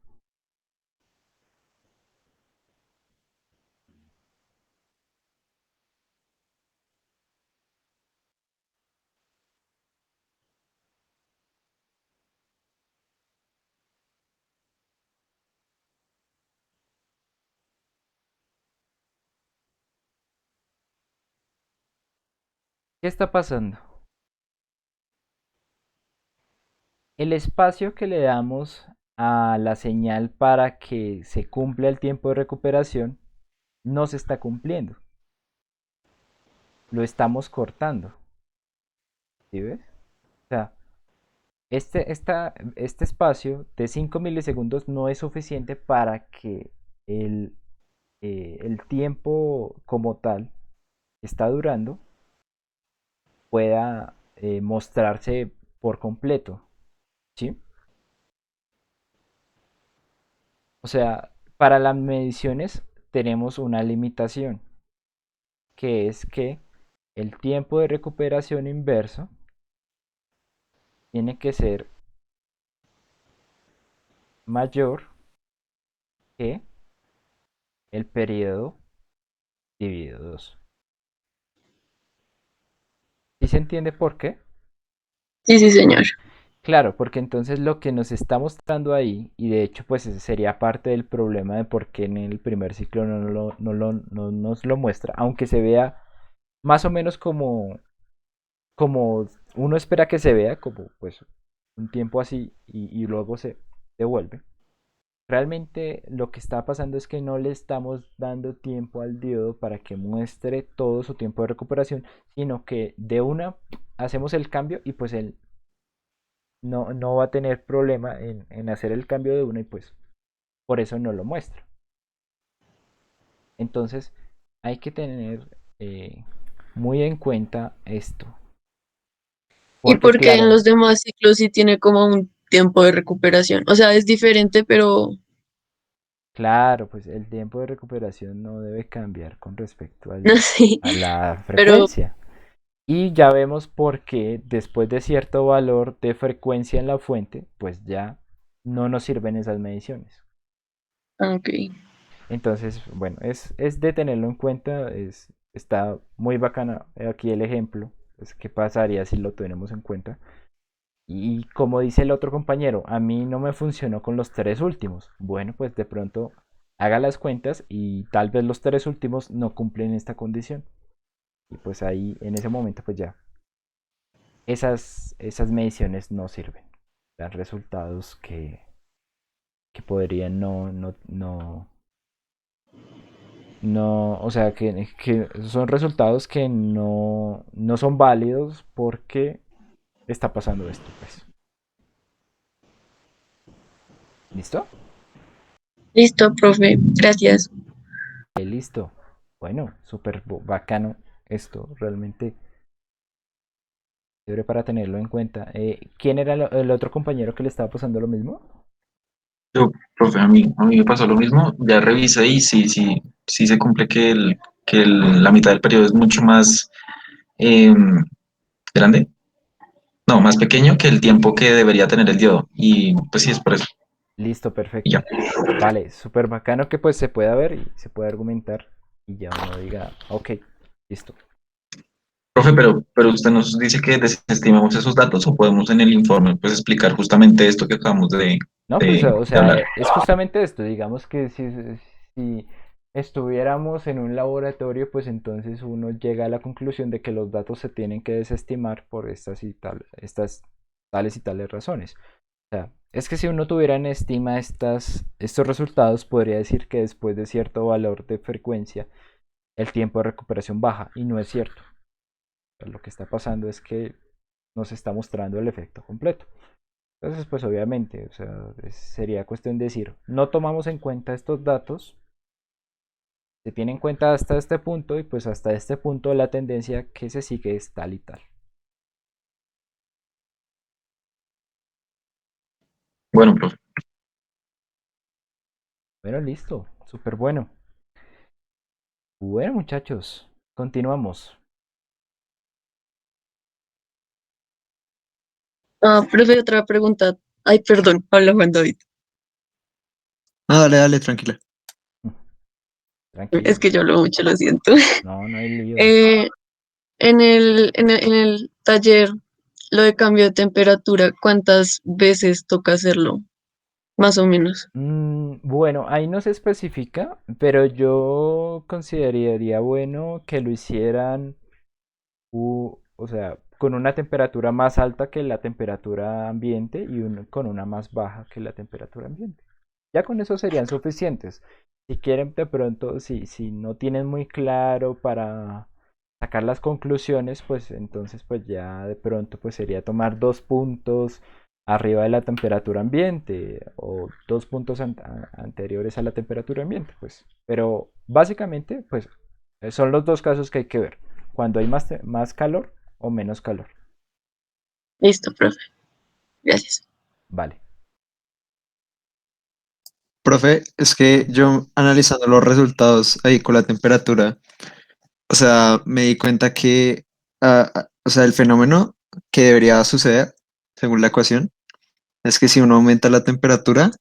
¿Qué está pasando? El espacio que le damos a la señal para que se cumpla el tiempo de recuperación no se está cumpliendo. Lo estamos cortando. ¿Sí ves? O sea, este espacio de 5 milisegundos no es suficiente para que el, el tiempo como tal que está durando pueda mostrarse por completo. ¿Sí? O sea, para las mediciones tenemos una limitación, que es que el tiempo de recuperación inverso tiene que ser mayor que el periodo dividido 2. ¿Sí se entiende por qué? Sí, sí, señor. Claro, porque entonces lo que nos está mostrando ahí, y de hecho pues ese sería parte del problema de por qué en el primer ciclo no nos lo muestra, aunque se vea más o menos como uno espera que se vea, como pues un tiempo así y luego se devuelve. Realmente lo que está pasando es que no le estamos dando tiempo al diodo para que muestre todo su tiempo de recuperación, sino que de una hacemos el cambio y pues él no va a tener problema en hacer el cambio de una y pues por eso no lo muestra. Entonces, hay que tener muy en cuenta esto. Y Porque porque en claro, los demás ciclos sí tiene como un tiempo de recuperación. O sea, es diferente, pero claro, pues el tiempo de recuperación no debe cambiar con respecto no sé. a la Pero, frecuencia. Y ya vemos por qué después de cierto valor de frecuencia en la fuente, pues ya no nos sirven esas mediciones. ok. Entonces, bueno, es de tenerlo en cuenta, está muy bacana aquí el ejemplo, pues qué pasaría si lo tenemos en cuenta. Y como dice el otro compañero, a mí no me funcionó con los tres últimos. Bueno, pues de pronto haga las cuentas y tal vez los tres últimos no cumplen esta condición. Y pues ahí, en ese momento, pues ya, esas mediciones no sirven. Dan resultados que podrían no, o sea, que son resultados que no son válidos porque está pasando esto, pues. ¿Listo? Listo, profe. Gracias. Listo. Bueno, súper bacano esto, realmente chévere para tenerlo en cuenta. ¿Quién era el otro compañero que le estaba pasando lo mismo? Yo, profe, a mí me pasó lo mismo, ya revisé y sí se cumple la mitad del periodo es mucho más em, grande, no, más pequeño que el tiempo que debería tener el diodo. Y pues sí, es por eso. Listo, Y ya. perfecto. Vale, súper bacano que pues se pueda ver y se pueda argumentar y ya uno diga, ok, listo. Profe, pero usted nos dice que desestimamos esos datos o podemos en el informe pues explicar justamente esto que acabamos No, pues, o de sea, hablar. es justamente esto, digamos que si estuviéramos en un laboratorio, pues entonces uno llega a la conclusión de que los datos se tienen que desestimar por estas tales y tales razones. O sea, es que si uno tuviera en estima estos resultados, podría decir que después de cierto valor de frecuencia, el tiempo de recuperación baja, y no es cierto. O sea, lo que está pasando es que nos está mostrando el efecto completo. Entonces, pues obviamente, o sea, sería cuestión de decir, no tomamos en cuenta estos datos, se tiene en cuenta hasta este punto y pues hasta este punto la tendencia que se sigue es tal y tal. Bueno, profe. Bueno, listo, súper bueno. Bueno, muchachos, continuamos. Ah, profe, otra pregunta. Ay, perdón, habla Juan David. No, dale, dale, tranquila. Es Tranquilo, que yo hablo mucho, lo siento. no hay lío. Eh, en el taller, lo de cambio de temperatura, ¿cuántas veces toca hacerlo? Más o menos. Bueno, ahí no se especifica, pero yo consideraría bueno que lo hicieran, o sea, con una temperatura más alta que la temperatura ambiente y con una más baja que la temperatura ambiente. Ya con eso serían suficientes. Si quieren de pronto, si no tienen muy claro para sacar las conclusiones, pues entonces pues ya de pronto pues sería tomar 2 puntos arriba de la temperatura ambiente o 2 puntos anteriores a la temperatura ambiente, pues. Pero básicamente pues son los dos casos que hay que ver, cuando hay más calor o menos calor. Listo, profe. Gracias. Vale. Profe, es que yo analizando los resultados ahí con la temperatura, o sea, me di cuenta que, o sea, el fenómeno que debería suceder, según la ecuación, es que si uno aumenta la temperatura,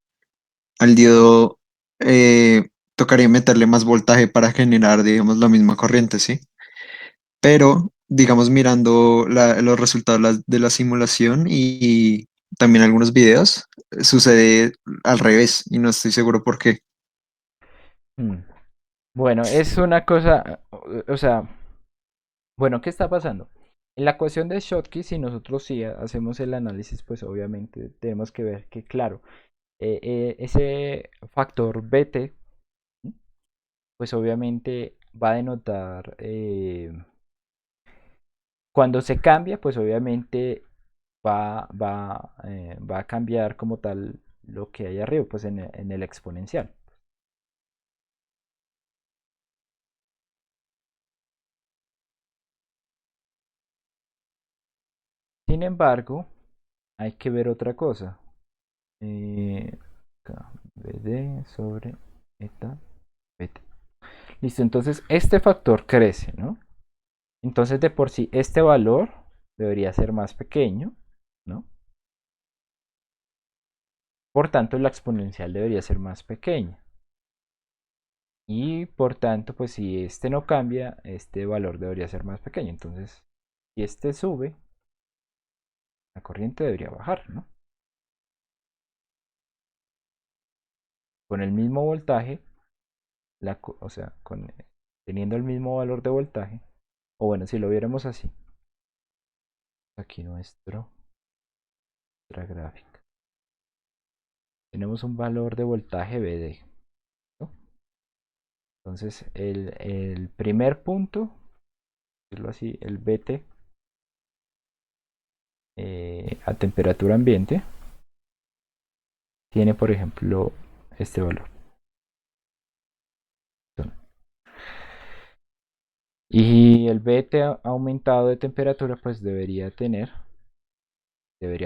al diodo tocaría meterle más voltaje para generar, digamos, la misma corriente, ¿sí? Pero, digamos, mirando los resultados de la simulación y también algunos videos, sucede al revés y no estoy seguro por qué. Mm. Bueno, es una cosa, o sea, bueno, ¿qué está pasando? En la ecuación de Schottky, si nosotros sí hacemos el análisis, pues obviamente tenemos que ver que, claro, ese factor BT, pues obviamente va a denotar, cuando se cambia, pues obviamente va a cambiar como tal lo que hay arriba, pues en el exponencial. Sin embargo, hay que ver otra cosa. KBD sobre eta BT. Listo, entonces este factor crece, ¿no? Entonces de por sí este valor debería ser más pequeño, ¿no? Por tanto, la exponencial debería ser más pequeña. Y por tanto, pues si este no cambia, este valor debería ser más pequeño. Entonces, si este sube, la corriente debería bajar, ¿no? Con el mismo voltaje, o sea, teniendo el mismo valor de voltaje, o bueno, si lo viéramos así, aquí nuestra gráfica. Tenemos un valor de voltaje BD, ¿no? Entonces, el primer punto, decirlo así, el BT a temperatura ambiente, tiene, por ejemplo, este valor. Y el BT aumentado de temperatura, pues debería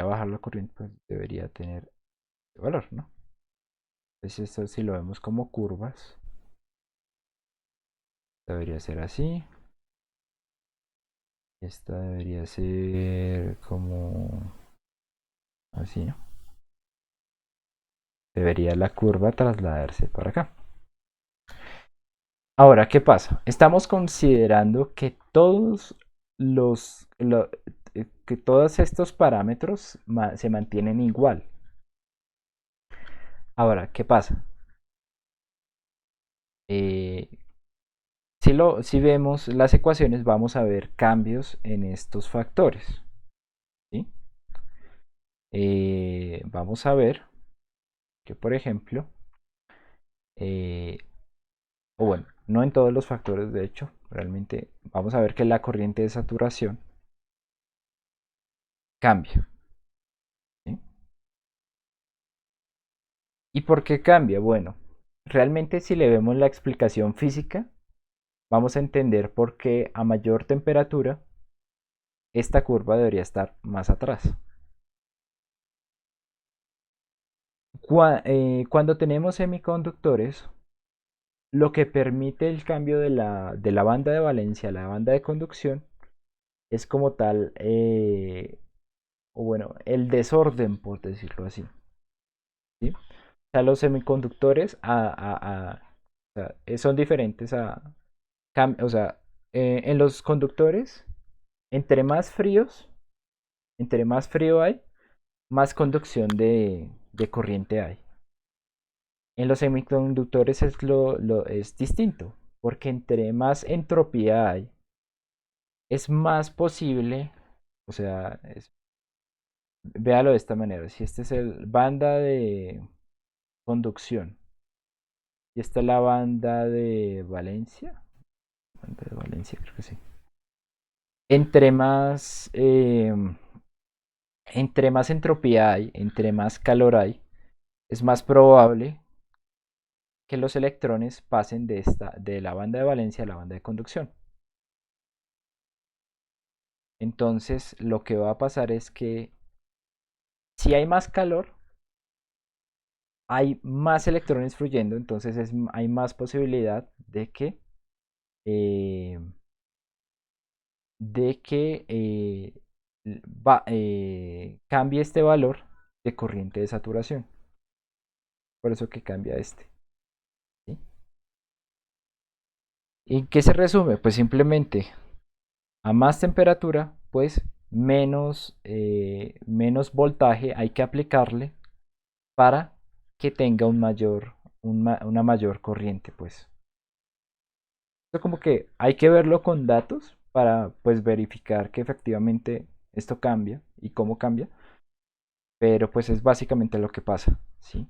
bajar la corriente, pues debería tener este valor, ¿no? Entonces, esto si lo vemos como curvas, debería ser así. Esta debería ser como así, ¿no? Debería la curva trasladarse para acá. Ahora, ¿qué pasa? Estamos considerando que que todos estos parámetros se mantienen igual. Ahora, ¿qué pasa? Eh, si vemos las ecuaciones, vamos a ver cambios en estos factores, ¿sí? Vamos a ver que, por ejemplo, o bueno, no en todos los factores, de hecho, realmente vamos a ver que la corriente de saturación cambia, ¿sí? ¿Y por qué cambia? Bueno, realmente si le vemos la explicación física, vamos a entender por qué a mayor temperatura esta curva debería estar más atrás. Cuando tenemos semiconductores, lo que permite el cambio de la banda de valencia a la banda de conducción es como tal, o bueno, el desorden, por decirlo así, ¿sí? O sea, los semiconductores o sea, son diferentes o sea, en los conductores, entre más fríos, entre más frío hay, más conducción de corriente hay. En los semiconductores es distinto, porque entre más entropía hay, es más posible, o sea, véalo de esta manera, si este es el banda de conducción y esta es la banda de Valencia creo que sí. Entre más, entre más entropía hay, entre más calor hay, es más probable que los electrones pasen de la banda de valencia a la banda de conducción. Entonces, lo que va a pasar es que si hay más calor, hay más electrones fluyendo, entonces hay más posibilidad eh, de que cambie este valor de corriente de saturación. Por eso que cambia este. ¿Sí? ¿Y qué se resume? Pues simplemente a más temperatura, pues menos voltaje hay que aplicarle para que tenga una mayor corriente, pues. Esto como que hay que verlo con datos para pues verificar que efectivamente esto cambia y cómo cambia, pero pues es básicamente lo que pasa, ¿sí?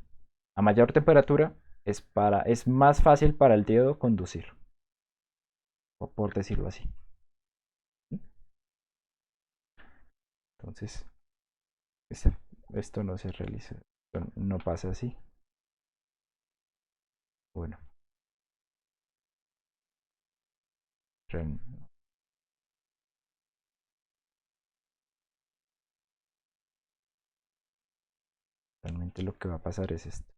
A mayor temperatura es más fácil para el diodo conducir, o por decirlo así. Entonces, este- esto no se realiza, esto no pasa así. Bueno, básicamente lo que va a pasar es esto.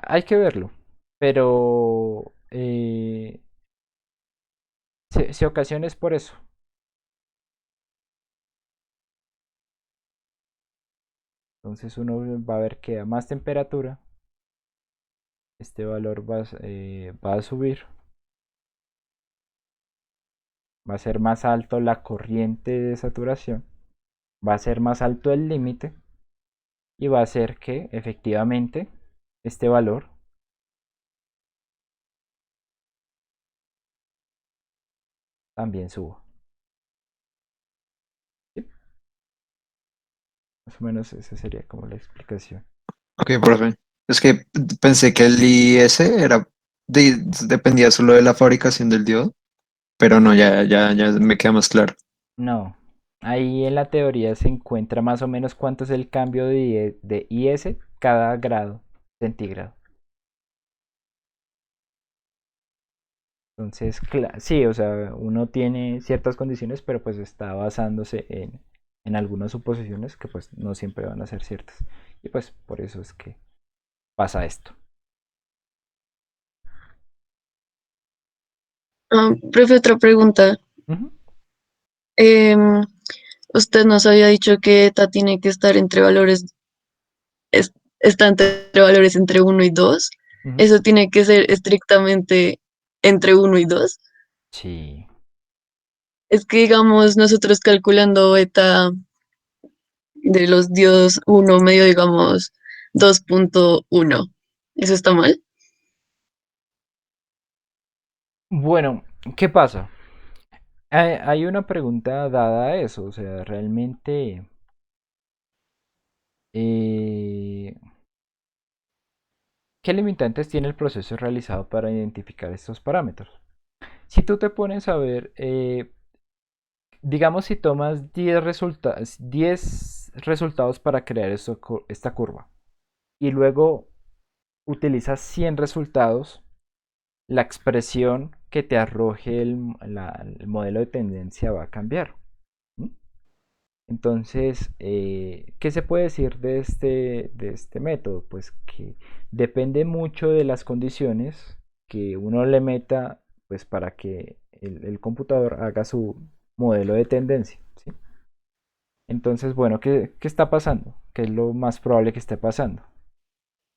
Hay que verlo, pero se ocasiona es por eso. Entonces uno va a ver que a más temperatura, este valor va a subir, va a ser más alto la corriente de saturación, va a ser más alto el límite y va a hacer que efectivamente este valor también suba. ¿Sí? Más o menos esa sería como la explicación. Ok, profe. Es que pensé que el IS dependía solo de la fabricación del diodo, pero no, ya me queda más claro. No, ahí en la teoría se encuentra más o menos cuánto es el cambio de IS cada grado centígrado. Entonces, sí, o sea, uno tiene ciertas condiciones, pero pues está basándose en algunas suposiciones que pues no siempre van a ser ciertas. Y pues por eso es que pasa esto. Profe, otra pregunta. Ujú, Em, Usted nos había dicho que ETA tiene que estar entre valores, está entre valores entre 1 y 2. ujú. Eso tiene que ser estrictamente entre 1 y 2. Sí. Es que, digamos, nosotros calculando ETA de los diodos 1 medio, digamos, 2.1. ¿Eso está mal? Bueno, ¿qué pasa? Hay una pregunta dada a eso, o sea, realmente, eh, ¿qué limitantes tiene el proceso realizado para identificar estos parámetros? Si tú te pones a ver, digamos si tomas 10 resultados para crear esta curva y luego utilizas 100 resultados, la expresión que te arroje el modelo de tendencia va a cambiar. ¿Mm? Entonces, ¿qué se puede decir de este método? Pues que depende mucho de las condiciones que uno le meta pues para que el computador haga su modelo de tendencia. ¿Sí? Entonces, bueno, ¿qué está pasando? ¿Qué es lo más probable que esté pasando?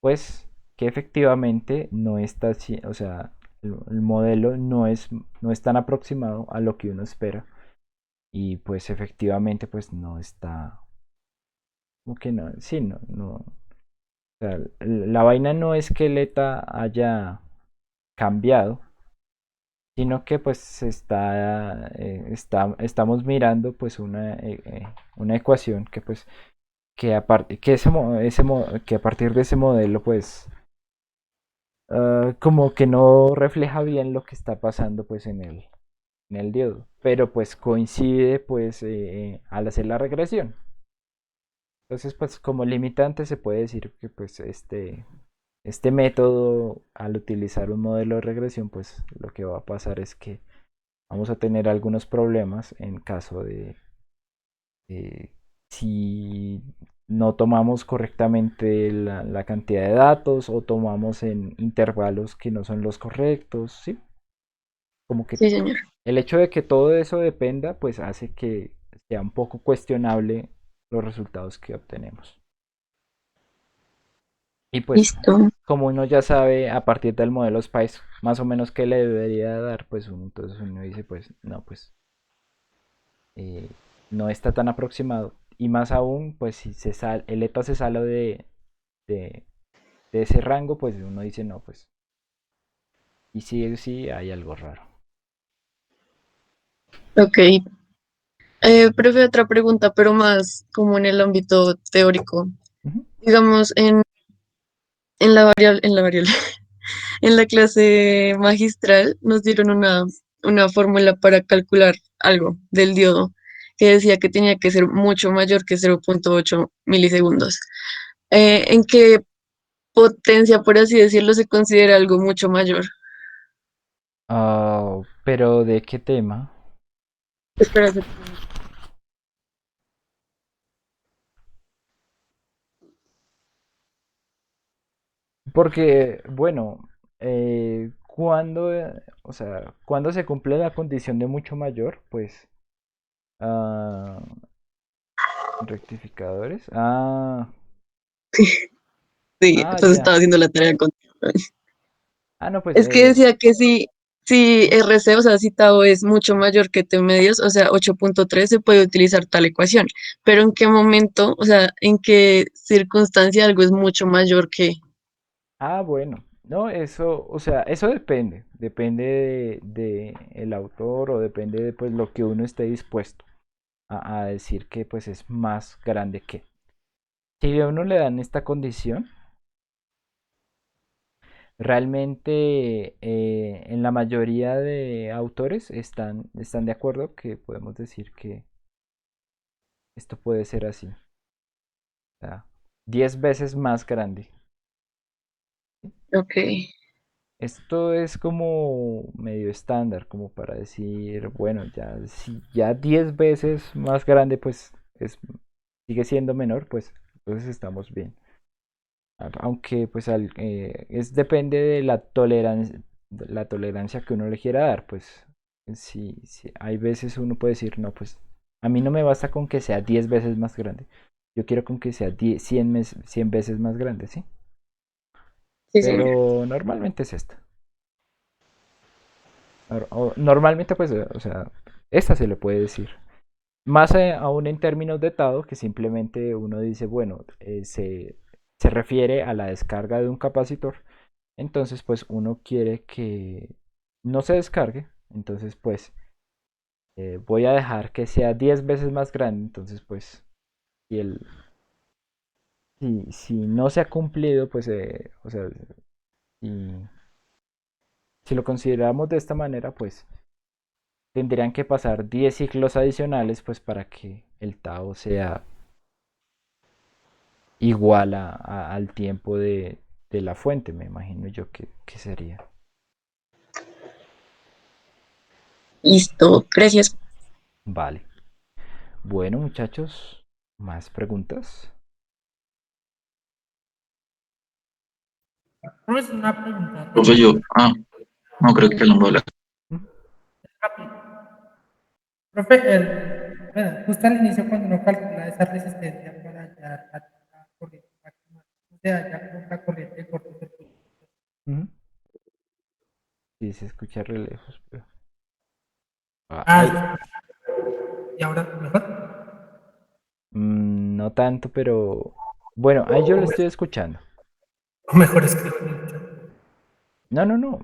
Pues que efectivamente no está, o sea, el modelo no es tan aproximado a lo que uno espera y pues efectivamente pues no está, como que no, sí, no, o sea, la vaina no es que el ETA haya cambiado, sino que pues estamos mirando pues una ecuación que pues que a partir de ese modelo pues como que no refleja bien lo que está pasando pues en el diodo, pero pues coincide pues al hacer la regresión. Entonces pues como limitante se puede decir que pues este método al utilizar un modelo de regresión pues lo que va a pasar es que vamos a tener algunos problemas en caso de si no tomamos correctamente la cantidad de datos o tomamos en intervalos que no son los correctos, ¿sí? Como que Sí, señor. el hecho de que todo eso dependa, pues hace que sea un poco cuestionable los resultados que obtenemos. Y pues, Listo. como uno ya sabe a partir del modelo SPICE más o menos qué le debería dar, pues entonces uno dice, pues no, pues eh, no está tan aproximado. Y más aún, pues si el ETA se sale de, de ese rango, pues uno dice, no, pues, y sí hay algo raro. Ok. Profe, otra pregunta, pero más como en el ámbito teórico. Ujú. Digamos, en la variable, en la clase magistral nos dieron una fórmula para calcular algo del diodo que decía que tenía que ser mucho mayor que 0.8 milisegundos. ¿En qué potencia, por así decirlo, se considera algo mucho mayor? Pero ¿de qué tema? Espera, Porque, bueno, cuando, o sea, cuando se cumple la condición de mucho mayor, pues, ah, rectificadores. sí, entonces Ya. estaba haciendo la tarea con. No, pues, Es que decía que si RC, o sea, si tau es mucho mayor que T medios, o sea, 8.3 se puede utilizar tal ecuación, pero ¿en qué momento, o sea, en qué circunstancia algo es mucho mayor que? bueno, no, eso, o sea, eso depende de el autor o depende de pues lo que uno esté dispuesto a decir que pues es más grande que. Si a uno le dan esta condición, realmente en la mayoría de autores están de acuerdo que podemos decir que esto puede ser así, o sea, 10 veces más grande. Ok, Esto es como medio estándar, como para decir, bueno, ya si ya 10 veces más grande, pues sigue siendo menor, pues entonces estamos bien. Aunque pues depende de la tolerancia que uno le quiera dar, pues si hay veces uno puede decir, no, pues a mí no me basta con que sea 10 veces más grande, yo quiero con que sea 100 veces más grande, ¿sí? sí, señor. Pero normalmente es esta. Normalmente, pues, o sea, esta se le puede decir. Más aún en términos de Tado, que simplemente uno dice, bueno, se refiere a la descarga de un capacitor. Entonces, pues, uno quiere que no se descargue. Entonces, pues, voy a dejar que sea 10 veces más grande. Entonces, pues, si, si no se ha cumplido, pues, o sea, si, si lo consideramos de esta manera, pues tendrían que pasar 10 ciclos adicionales pues para que el Tao sea igual al tiempo de la fuente, me imagino yo que sería. Listo, gracias. Vale. Bueno, muchachos, ¿más preguntas? Profe, una pregunta Profe, yo, no creo que no me habla. ¿Mm? rápida. Profe, bueno, justo al inicio cuando uno calcula esa resistencia para hallar la corriente máxima, o sea, ya con la corriente de cortocircuito. Ujú. Sí, se escucha re lejos, pero... Ahí. Ah, y ahora mejor. No tanto, pero... Bueno, ahí yo O lo me- estoy escuchando. o mejor es que No, no, no.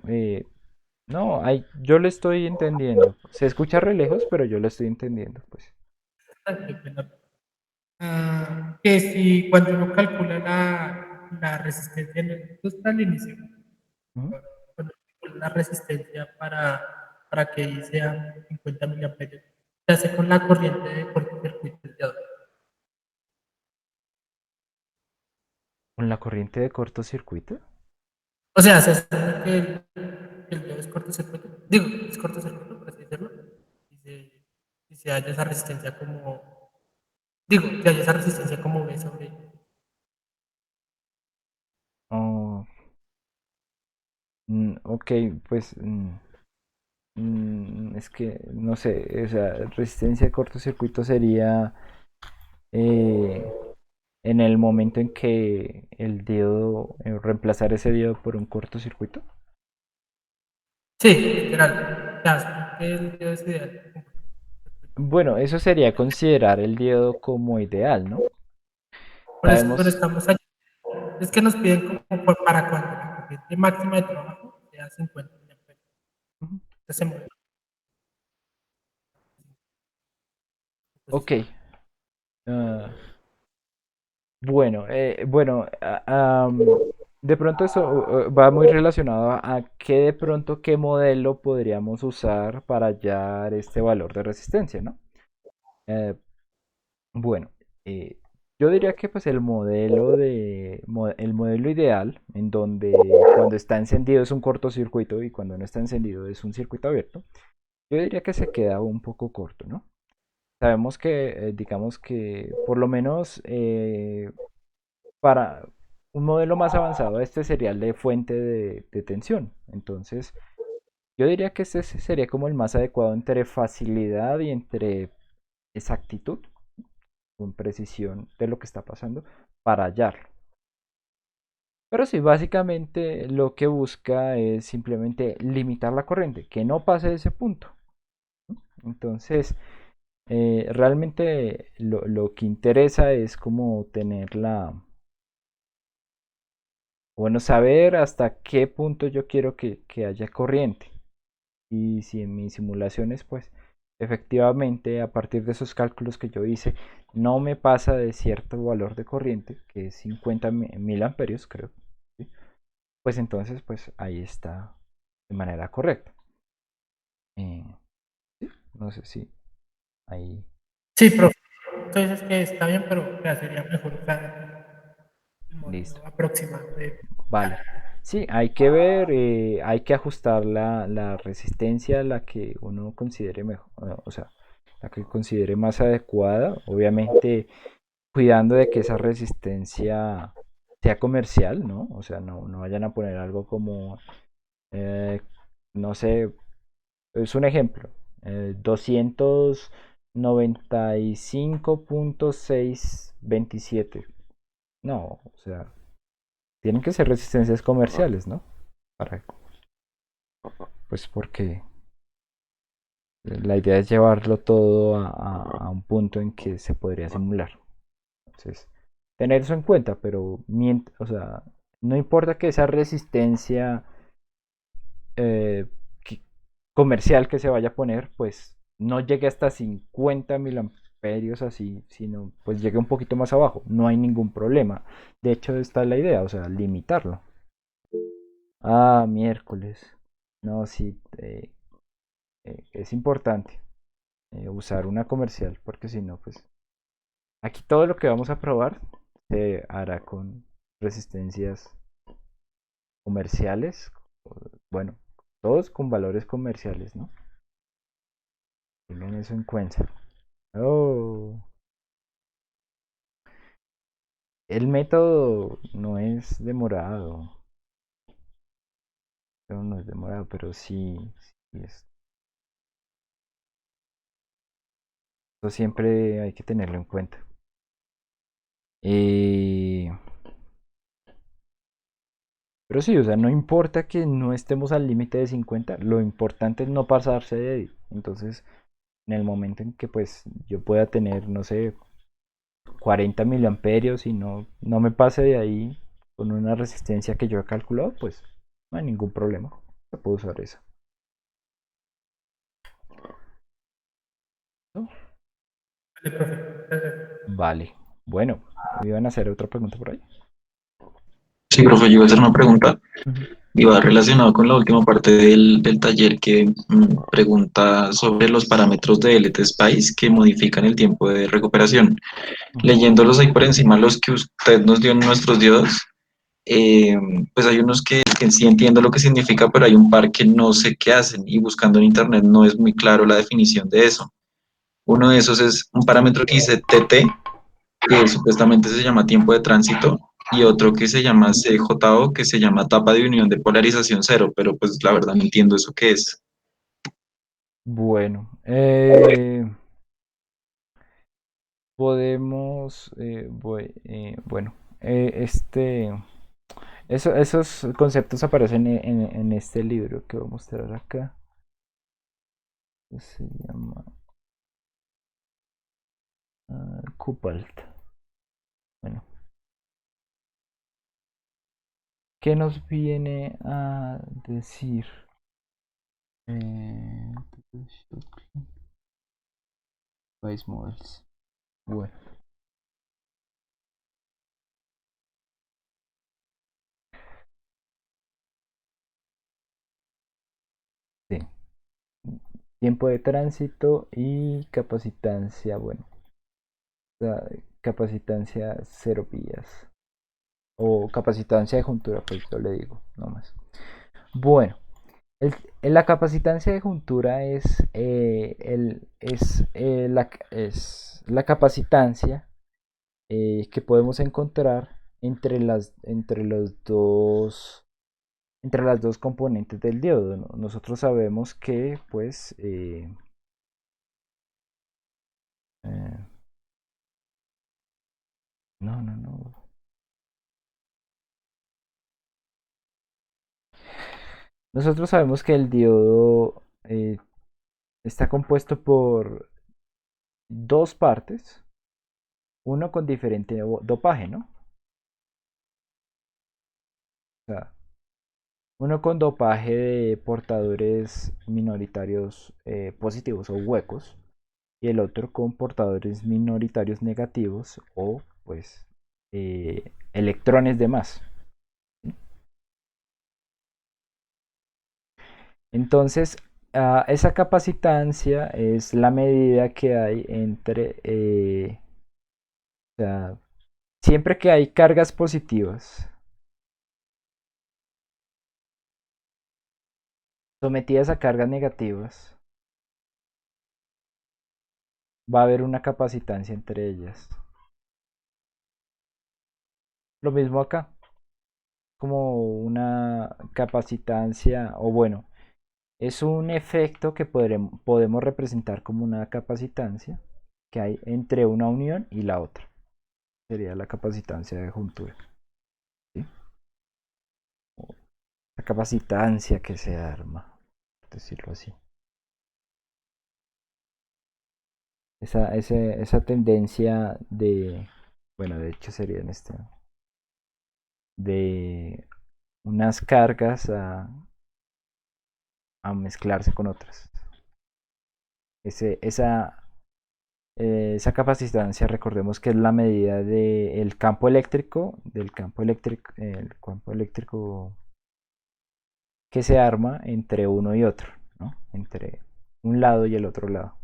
No, ahí yo lo estoy entendiendo. Se escucha re lejos, pero yo lo estoy entendiendo, pues. qué pena. Que si cuando uno calcula la resistencia en el, justo al inicio, Ujú. cuando uno calcula la resistencia para que I sea 50 miliamperios, se hace con la corriente de cortocircuito de diodo. ¿Con la corriente de cortocircuito? O sea, se asume que el diodo es cortocircuito, digo, es cortocircuito, por así decirlo, y y se halla esa resistencia como, digo, que haya esa resistencia como V sobre I. Oh, ok, pues es que no sé, o sea, resistencia de cortocircuito sería eh, en el momento en que el diodo, reemplazar ese diodo por un cortocircuito. Sí, literal, ya, asume que el diodo es ideal. Bueno, eso sería considerar el diodo como ideal, ¿no? Por eso, pero Sabemos, estamos allá. Es que nos piden como para cuando la corriente máxima de trabajo sea 50 miliamperios. ujú, Entonces se mueve. Pues, ok, ah, bueno, de pronto eso va muy relacionado a qué de pronto qué modelo podríamos usar para hallar este valor de resistencia, ¿no? Eh, bueno, eh, yo diría que pues el modelo ideal, en donde cuando está encendido es un cortocircuito y cuando no está encendido es un circuito abierto, yo diría que se queda un poco corto, ¿no? Sabemos que, digamos que por lo menos para un modelo más avanzado, este sería el de fuente de tensión. Entonces, yo diría que este sería como el más adecuado entre facilidad y entre exactitud, con precisión de lo que está pasando para hallarlo. Pero sí, básicamente lo que busca es simplemente limitar la corriente, que no pase de ese punto. Entonces, realmente lo que interesa es como tener bueno, saber hasta qué punto yo quiero que haya corriente. Y si en mis simulaciones, pues efectivamente a partir de esos cálculos que yo hice, no me pasa de cierto valor de corriente, que es 50 mil amperios, creo. ¿Sí? Pues entonces, pues ahí está de manera correcta. Eh, ¿Sí? No sé si ahí. Sí, profe. Entonces es que está bien, pero ya sería mejor usar el Listo. modelo aproximado de... Vale. Sí, hay que ver, hay que ajustar la resistencia a la que uno considere mejor, o sea, la que considere más adecuada, obviamente cuidando de que esa resistencia sea comercial, ¿no? O sea, no vayan a poner algo como, eh, no sé, es un ejemplo, 295.627. No, o sea, tienen que ser resistencias comerciales, ¿no? Para, pues porque la idea es llevarlo todo a un punto en que se podría simular. Entonces, tener eso en cuenta, pero o sea, no importa que esa resistencia eh, que- comercial que se vaya a poner, pues no llegue hasta 50 mil amperios así, sino pues llegue un poquito más abajo. No hay ningún problema. De hecho, esta es la idea, o sea, limitarlo. Ah, miércoles. No, sí, es importante usar una comercial, porque si no, pues aquí todo lo que vamos a probar se hará con resistencias comerciales, bueno, todos con valores comerciales, ¿no? Tengan eso en cuenta. Oh, el método no es demorado, no es demorado, pero sí es. Eso siempre hay que tenerlo en cuenta. Eh, pero sí, o sea, no importa que no estemos al límite de 50, lo importante es no pasarse de ahí. Entonces, en el momento en que pues yo pueda tener, no sé, 40 miliamperios y no me pase de ahí con una resistencia que yo he calculado, pues no hay ningún problema. Se puedo usar esa. ¿No? Vale, profe. Perfecto. Vale. Bueno, ¿iban a hacer otra pregunta por ahí? Sí, profe, yo iba a hacer una pregunta Ujú. y va relacionado con la última parte del taller que pregunta sobre los parámetros de LT Spice que modifican el tiempo de recuperación. Ujú. Leyéndolos ahí por encima, los que usted nos dio en nuestros diodos, eh, pues hay unos que sí entiendo lo que significa, pero hay un par que no sé qué hacen y buscando en internet no es muy claro la definición de eso. Uno de esos es un parámetro que dice TT, que supuestamente se llama tiempo de tránsito, y otro que se llama CJO, que se llama etapa de unión de polarización cero, pero pues la verdad no entiendo eso qué es. Bueno, podemos, bueno, esos conceptos aparecen en este libro que voy a mostrar acá. Que se llama Cobalt. Bueno, ¿qué nos viene a decir? Eh, Base models. Bueno, sí. Tiempo de tránsito y capacitancia, bueno, la capacitancia cero vías. O capacitancia de juntura, pues yo le digo, no más. Bueno, La capacitancia de juntura es la capacitancia que podemos encontrar entre las dos componentes del diodo, ¿no? Nosotros sabemos que, pues, eh, no. Nosotros sabemos que el diodo está compuesto por dos partes, uno con diferente dopaje, ¿no? O sea, uno con dopaje de portadores minoritarios positivos o huecos y el otro con portadores minoritarios negativos o pues electrones de más. Entonces, esa capacitancia es la medida que hay entre, o sea, siempre que hay cargas positivas sometidas a cargas negativas, va a haber una capacitancia entre ellas. Lo mismo acá, como una capacitancia, o bueno, es un efecto que podemos representar como una capacitancia que hay entre una unión y la otra. Sería la capacitancia de juntura. ¿Sí? La capacitancia que se arma, por decirlo así. Esa tendencia de, bueno, de hecho sería en este, de unas cargas a mezclarse con otras. Esa capacitancia, recordemos que es la medida del campo eléctrico, el campo eléctrico que se arma entre uno y otro, ¿no? Entre un lado y el otro lado.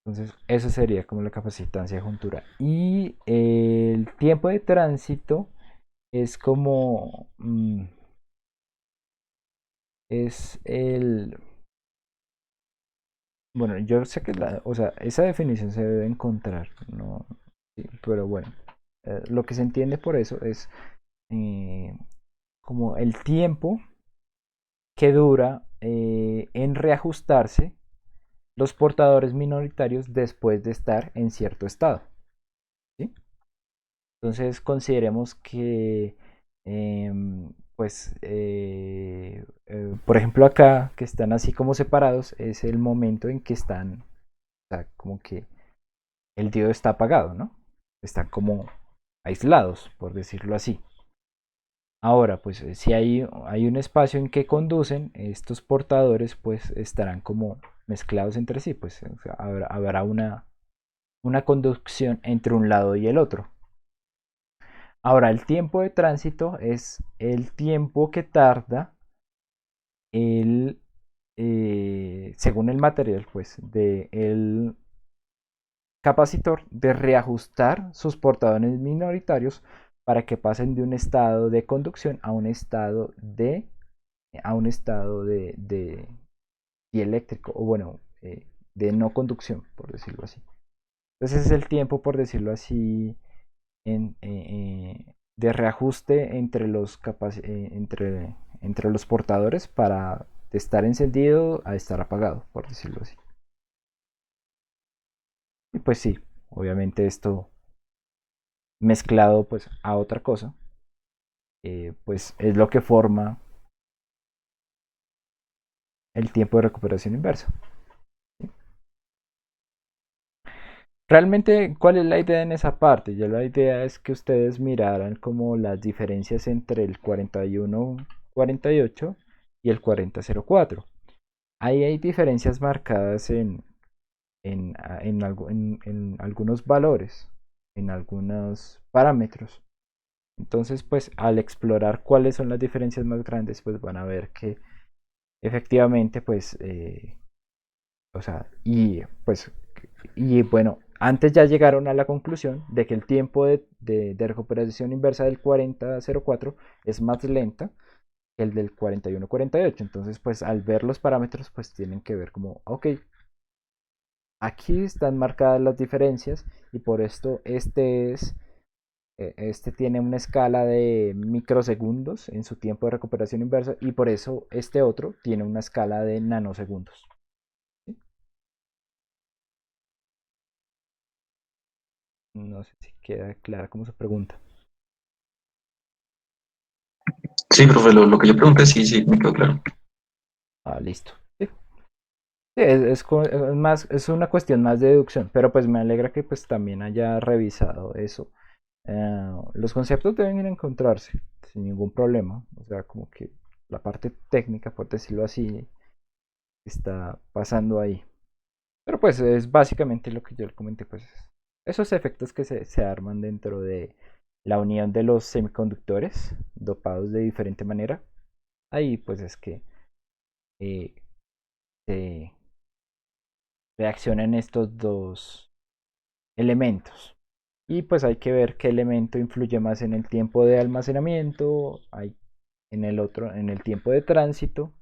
Entonces, eso sería como la capacitancia de juntura. Y el tiempo de tránsito es como es el bueno, yo sé que o sea, esa definición se debe encontrar, ¿no? Sí, pero bueno, lo que se entiende por eso es eh, como el tiempo que dura en reajustarse los portadores minoritarios después de estar en cierto estado, ¿sí? Entonces consideremos que, pues, por ejemplo acá, que están así como separados, es el momento en que están, o sea, como que el diodo está apagado, ¿no? Están como aislados, por decirlo así. Ahora, pues si hay un espacio en que conducen, estos portadores pues estarán como mezclados entre sí, pues o sea, habrá una conducción entre un lado y el otro. Ahora, el tiempo de tránsito es el tiempo que tarda según el material, pues, del capacitor de reajustar sus portadores minoritarios para que pasen de un estado de conducción a un estado de dieléctrico, o bueno, de no conducción, por decirlo así. Entonces es el tiempo, por decirlo así, de reajuste entre los portadores para de estar encendido a estar apagado, por decirlo así. Y pues sí, obviamente esto mezclado pues a otra cosa, pues es lo que forma el tiempo de recuperación inverso. Realmente, ¿cuál es la idea en esa parte? Ya la idea es que ustedes miraran como las diferencias entre el 4148 y el 4004. Ahí hay diferencias marcadas en algunos valores, en algunos parámetros. Entonces, pues al explorar cuáles son las diferencias más grandes, pues van a ver que efectivamente, pues, o sea, y pues, y bueno, antes ya llegaron a la conclusión de que el tiempo de recuperación inversa del 4004 es más lenta que el del 4148. Entonces, pues al ver los parámetros, pues tienen que ver como, ok, aquí están marcadas las diferencias y por esto este tiene una escala de microsegundos en su tiempo de recuperación inversa y por eso este otro tiene una escala de nanosegundos. ¿Sí? No sé si queda clara como su pregunta. Sí, profe, lo que yo pregunté, sí, me quedó claro. Ah, listo. Sí. Sí, es una cuestión más de deducción, pero pues me alegra que pues también haya revisado eso. Los conceptos deben encontrarse sin ningún problema, o sea, como que la parte técnica, por decirlo así, está pasando ahí. Pero pues es básicamente lo que yo le comenté, pues esos efectos que se arman dentro de la unión de los semiconductores dopados de diferente manera. Ahí pues es que eh, se reaccionan estos dos elementos. Y pues hay que ver qué elemento influye más en el tiempo de almacenamiento, en el otro, en el tiempo de tránsito,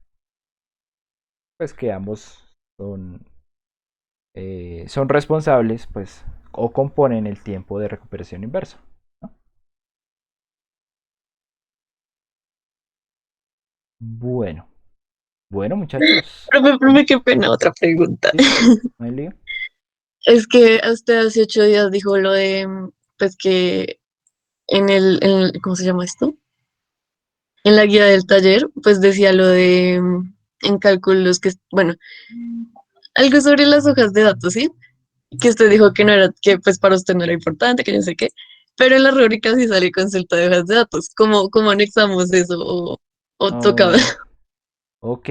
pues que ambos son responsables, pues, o componen el tiempo de recuperación inversa. ¿No? Bueno, bueno muchachos, Profe, qué pena, otra pregunta. sí, no hay lío. Es que usted hace 8 días dijo lo de, pues que ¿cómo se llama esto? En la guía del taller, pues decía lo de, en cálculos que, bueno, algo sobre las hojas de datos, ¿sí? Que usted dijo que no era, que pues para usted no era importante, que yo sé qué, pero en la rúbrica sí sale consulta de hojas de datos. ¿Cómo anexamos eso? ¿O toca? Oh, ok,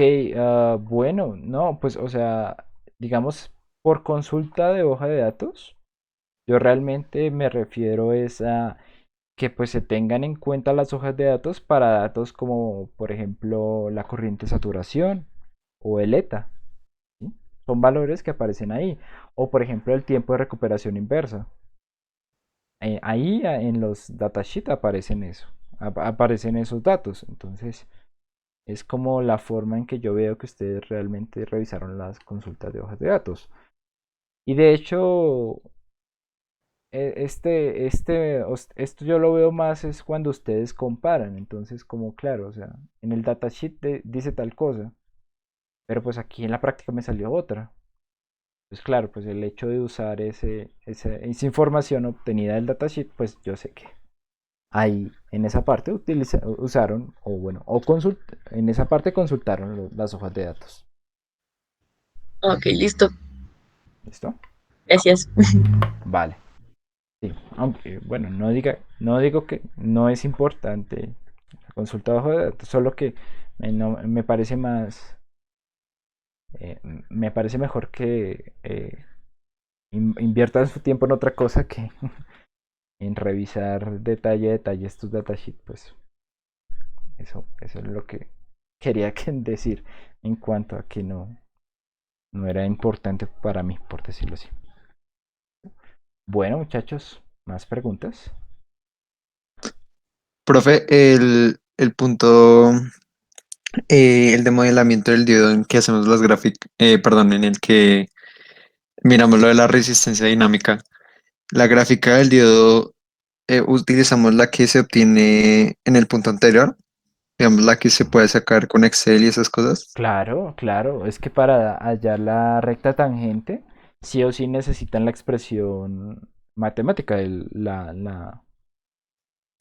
bueno, no, pues, o sea, digamos, por consulta de hoja de datos, yo realmente me refiero es a que pues se tengan en cuenta las hojas de datos para datos como, por ejemplo, la corriente de saturación o el ETA. ¿Sí? Son valores que aparecen ahí. O, por ejemplo, el tiempo de recuperación inversa. Ahí en los datasheets aparecen eso. Aparecen esos datos. Entonces, es como la forma en que yo veo que ustedes realmente revisaron las consultas de hojas de datos. Y de hecho, esto yo lo veo más es cuando ustedes comparan. Entonces, como claro, o sea, en el datasheet dice tal cosa, pero pues aquí en la práctica me salió otra. Pues claro, pues el hecho de usar esa información obtenida del datasheet, pues yo sé que ahí en esa parte usaron, o bueno, en esa parte consultaron las hojas de datos. Ok, listo. ¿Listo? Gracias. Vale. Sí, aunque bueno, no digo que no es importante la consulta de hoja de datos, solo que me parece me parece mejor que inviertan su tiempo en otra cosa que en revisar detalle a detalle estos datasheets, pues eso es lo que quería decir en cuanto a que no era importante para mí, por decirlo así. Bueno, muchachos, ¿más preguntas? Profe, el punto, el de modelamiento del diodo en que hacemos las gráficas, perdón, en el que miramos lo de la resistencia dinámica. La gráfica del diodo, utilizamos la que se obtiene en el punto anterior, digamos la que se puede sacar con Excel y esas cosas. Claro, claro, es que para hallar la recta tangente, sí o sí necesitan la expresión matemática,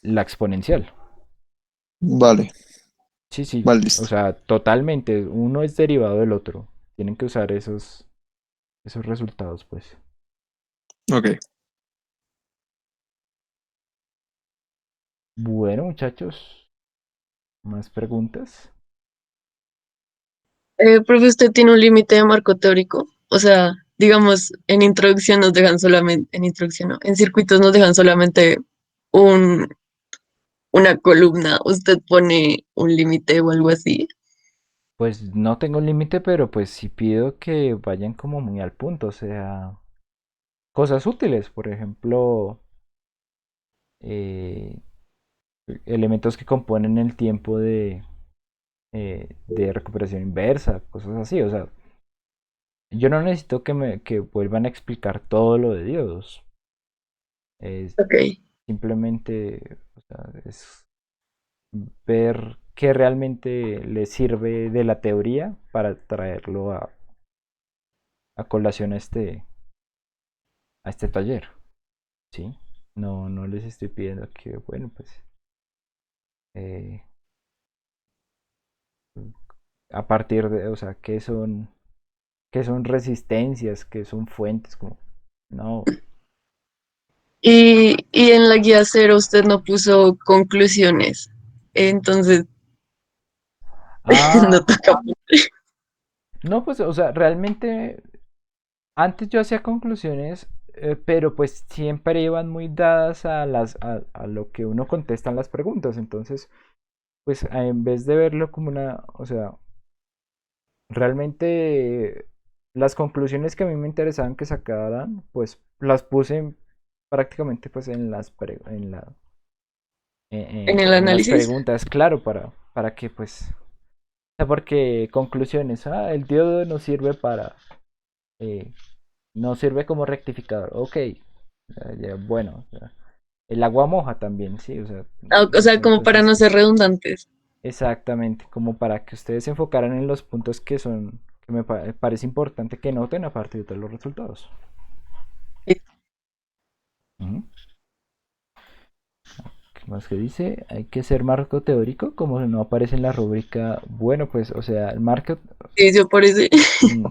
la exponencial. Vale, Sí, sí, vale, o listo. sea, totalmente, uno es derivado del otro. Tienen que usar esos resultados, pues. Ok. Bueno, muchachos, ¿más preguntas? Profe, ¿usted tiene un límite de marco teórico? O sea, digamos, en introducción nos dejan solamente, en introducción no, en circuitos nos dejan solamente un, una columna. ¿Usted pone un límite o algo así? Pues no tengo límite, pero pues sí pido que vayan como muy al punto, o sea, cosas útiles, por ejemplo, eh, elementos que componen el tiempo de recuperación inversa, cosas así. O sea, yo no necesito que vuelvan a explicar todo lo de Dios. Es Ok. simplemente, o sea, es ver qué realmente le sirve de la teoría para traerlo a colación a este taller, ¿sí? No, no les estoy pidiendo que, bueno, pues, eh, a partir de, o sea, qué son resistencias, qué son fuentes, como, no. Y en la guía cero usted no puso conclusiones. Entonces, no Ah, toca. no, pues, o sea, realmente antes yo hacía conclusiones, pero pues siempre iban muy dadas a lo que uno contesta en las preguntas. Entonces, pues en vez de verlo como una, o sea, realmente las conclusiones que a mí me interesaban que sacaran, pues las puse prácticamente pues En el en las análisis. preguntas, claro, para que pues, o sea, porque conclusiones, el diodo no sirve eh, no sirve como rectificador, ok, bueno, o sea, el agua moja también, sí, o sea, O sea, listo, como para no entonces, ser redundantes. exactamente, como para que ustedes se enfocaran en los puntos que son, que parece importante que noten a partir de los resultados. Ujú. ¿Qué más que dice? Hay que ser marco teórico, como no aparece en la rúbrica. Bueno, pues, o sea, el marco, Sí, yo por eso. mm,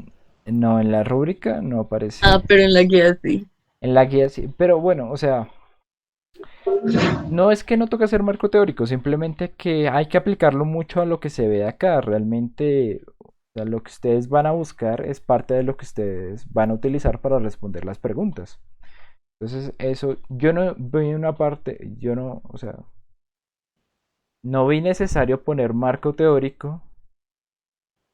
no, en la rúbrica no Ah, aparece. pero en la guía sí. En la guía sí, pero bueno, o sea, no es que no toca ser marco teórico, simplemente que hay que aplicarlo mucho a lo que se ve acá. Realmente, o sea, lo que ustedes van a buscar es parte de lo que ustedes van a utilizar para responder las preguntas. Entonces, eso, yo no vi una parte, yo no, o sea, no vi necesario poner marco teórico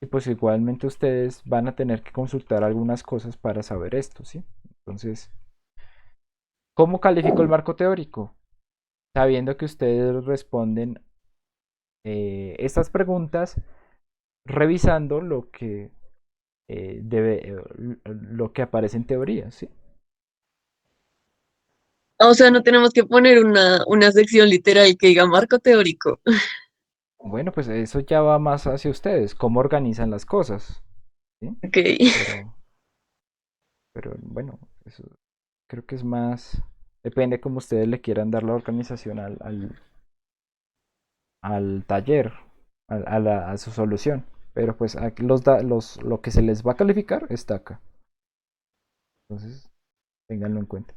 y pues igualmente ustedes van a tener que consultar algunas cosas para saber esto, ¿sí? Entonces, ¿cómo califico el marco teórico? Sabiendo que ustedes responden estas preguntas revisando lo que aparece en teoría, ¿sí? O sea, no tenemos que poner una sección literal que diga marco teórico. Bueno, pues eso ya va más hacia ustedes, cómo organizan las cosas, ¿sí? Ok. Pero, pero bueno, eso creo que es más, depende cómo ustedes le quieran dar la organización al taller, a su solución. Pero pues aquí lo que se les va a calificar está acá. Entonces, ténganlo en cuenta.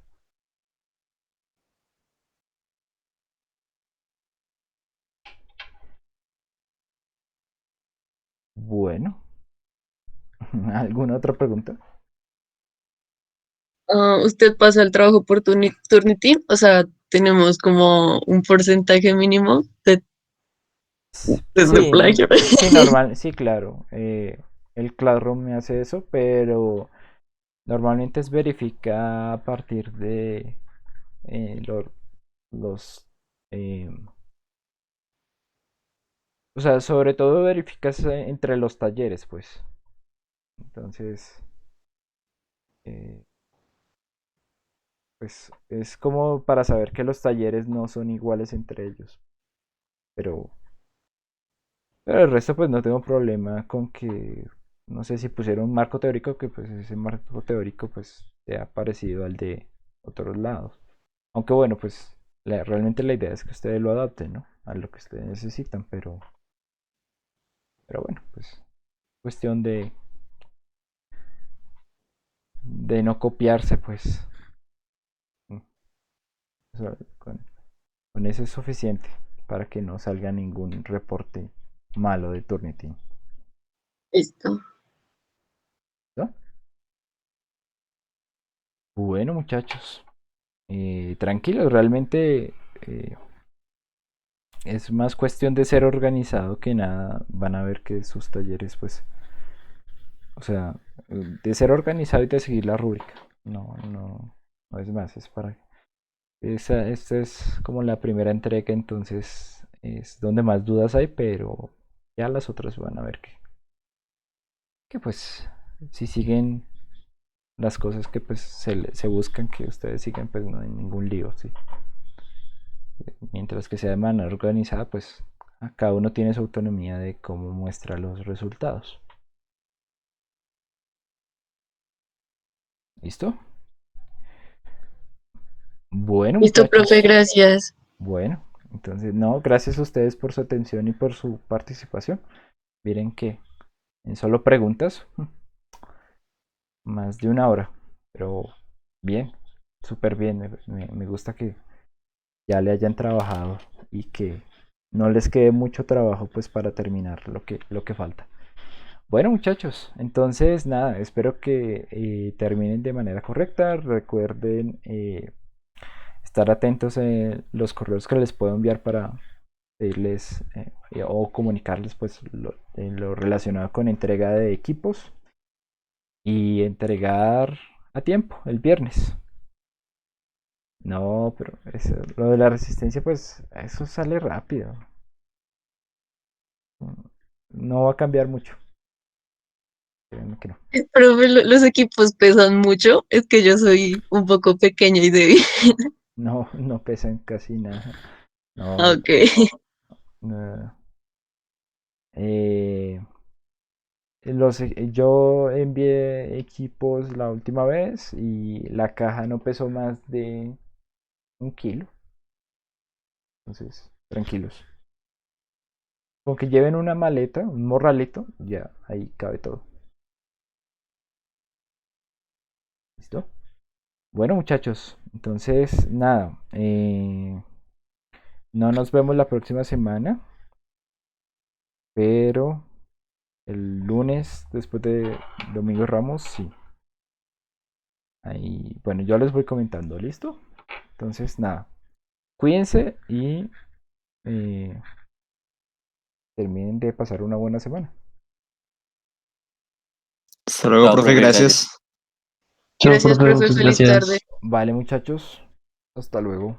Bueno, ¿alguna otra pregunta? Ah, ¿usted pasa el trabajo por Turnitin? O sea, tenemos como un porcentaje mínimo de Sí, plagio. sí, normal, sí, claro. El Classroom me hace eso, pero normalmente es verifica a partir de los... eh, o sea, sobre todo verificas entre los talleres, pues. Entonces, eh, pues es como para saber que los talleres no son iguales entre ellos. Pero, pero el resto, pues no tengo problema con que, no sé si pusieron un marco teórico, que pues ese marco teórico pues sea parecido al de otros lados. Aunque bueno, pues realmente la idea es que ustedes lo adapten, ¿no? A lo que ustedes necesitan, pero bueno, pues cuestión de no copiarse, pues. Mm, o sea, con eso es suficiente para que no salga ningún reporte malo de Turnitin. Listo. ¿No? Bueno, muchachos, tranquilos, realmente es más cuestión de ser organizado que nada. Van a ver que sus talleres, pues, o sea, de ser organizado y de seguir la rúbrica. No, no. No es más, es para... esta es como la primera entrega, entonces es donde más dudas hay, pero ya las otras van a ver que pues si siguen las cosas que pues se buscan que ustedes sigan, pues no hay ningún lío, ¿sí? Mientras que sea de manera organizada, pues cada uno tiene su autonomía de cómo muestra los resultados. ¿Listo? Bueno, Listo, muchachos. profe, gracias. Bueno, entonces, no, gracias a ustedes por su atención y por su participación. Miren que en solo preguntas, más de una hora. Pero bien, súper bien. Me gusta que ya le hayan trabajado y que no les quede mucho trabajo pues para terminar lo que falta. Bueno, muchachos, entonces nada, espero que terminen de manera correcta. Recuerden estar atentos en los correos que les puedo enviar para pedirles o comunicarles pues en lo relacionado con entrega de equipos y entregar a tiempo el viernes. No, pero lo de la resistencia pues eso sale rápido. No va a cambiar mucho. Créanme que no. Profe, los equipos pesan mucho, es que yo soy un poco pequeña y débil. No, no pesan casi nada. No, Ok. no. Eh, yo envié equipos la última vez y la caja no pesó más de 1 kilo. Entonces, tranquilos. Con que lleven una maleta, un morralito, ya ahí cabe todo. ¿Listo? Bueno, muchachos, entonces nada. No nos vemos la próxima semana, pero el lunes, después de Domingo Ramos, sí. Ahí, bueno, yo les voy comentando, ¿listo? Entonces, nada. Cuídense y eh, terminen de pasar una buena semana. Hasta luego, Chao, profe, profe, gracias. gracias. Chao, Gracias, profe, profe, muchas feliz tarde. gracias. Vale, muchachos. Hasta luego.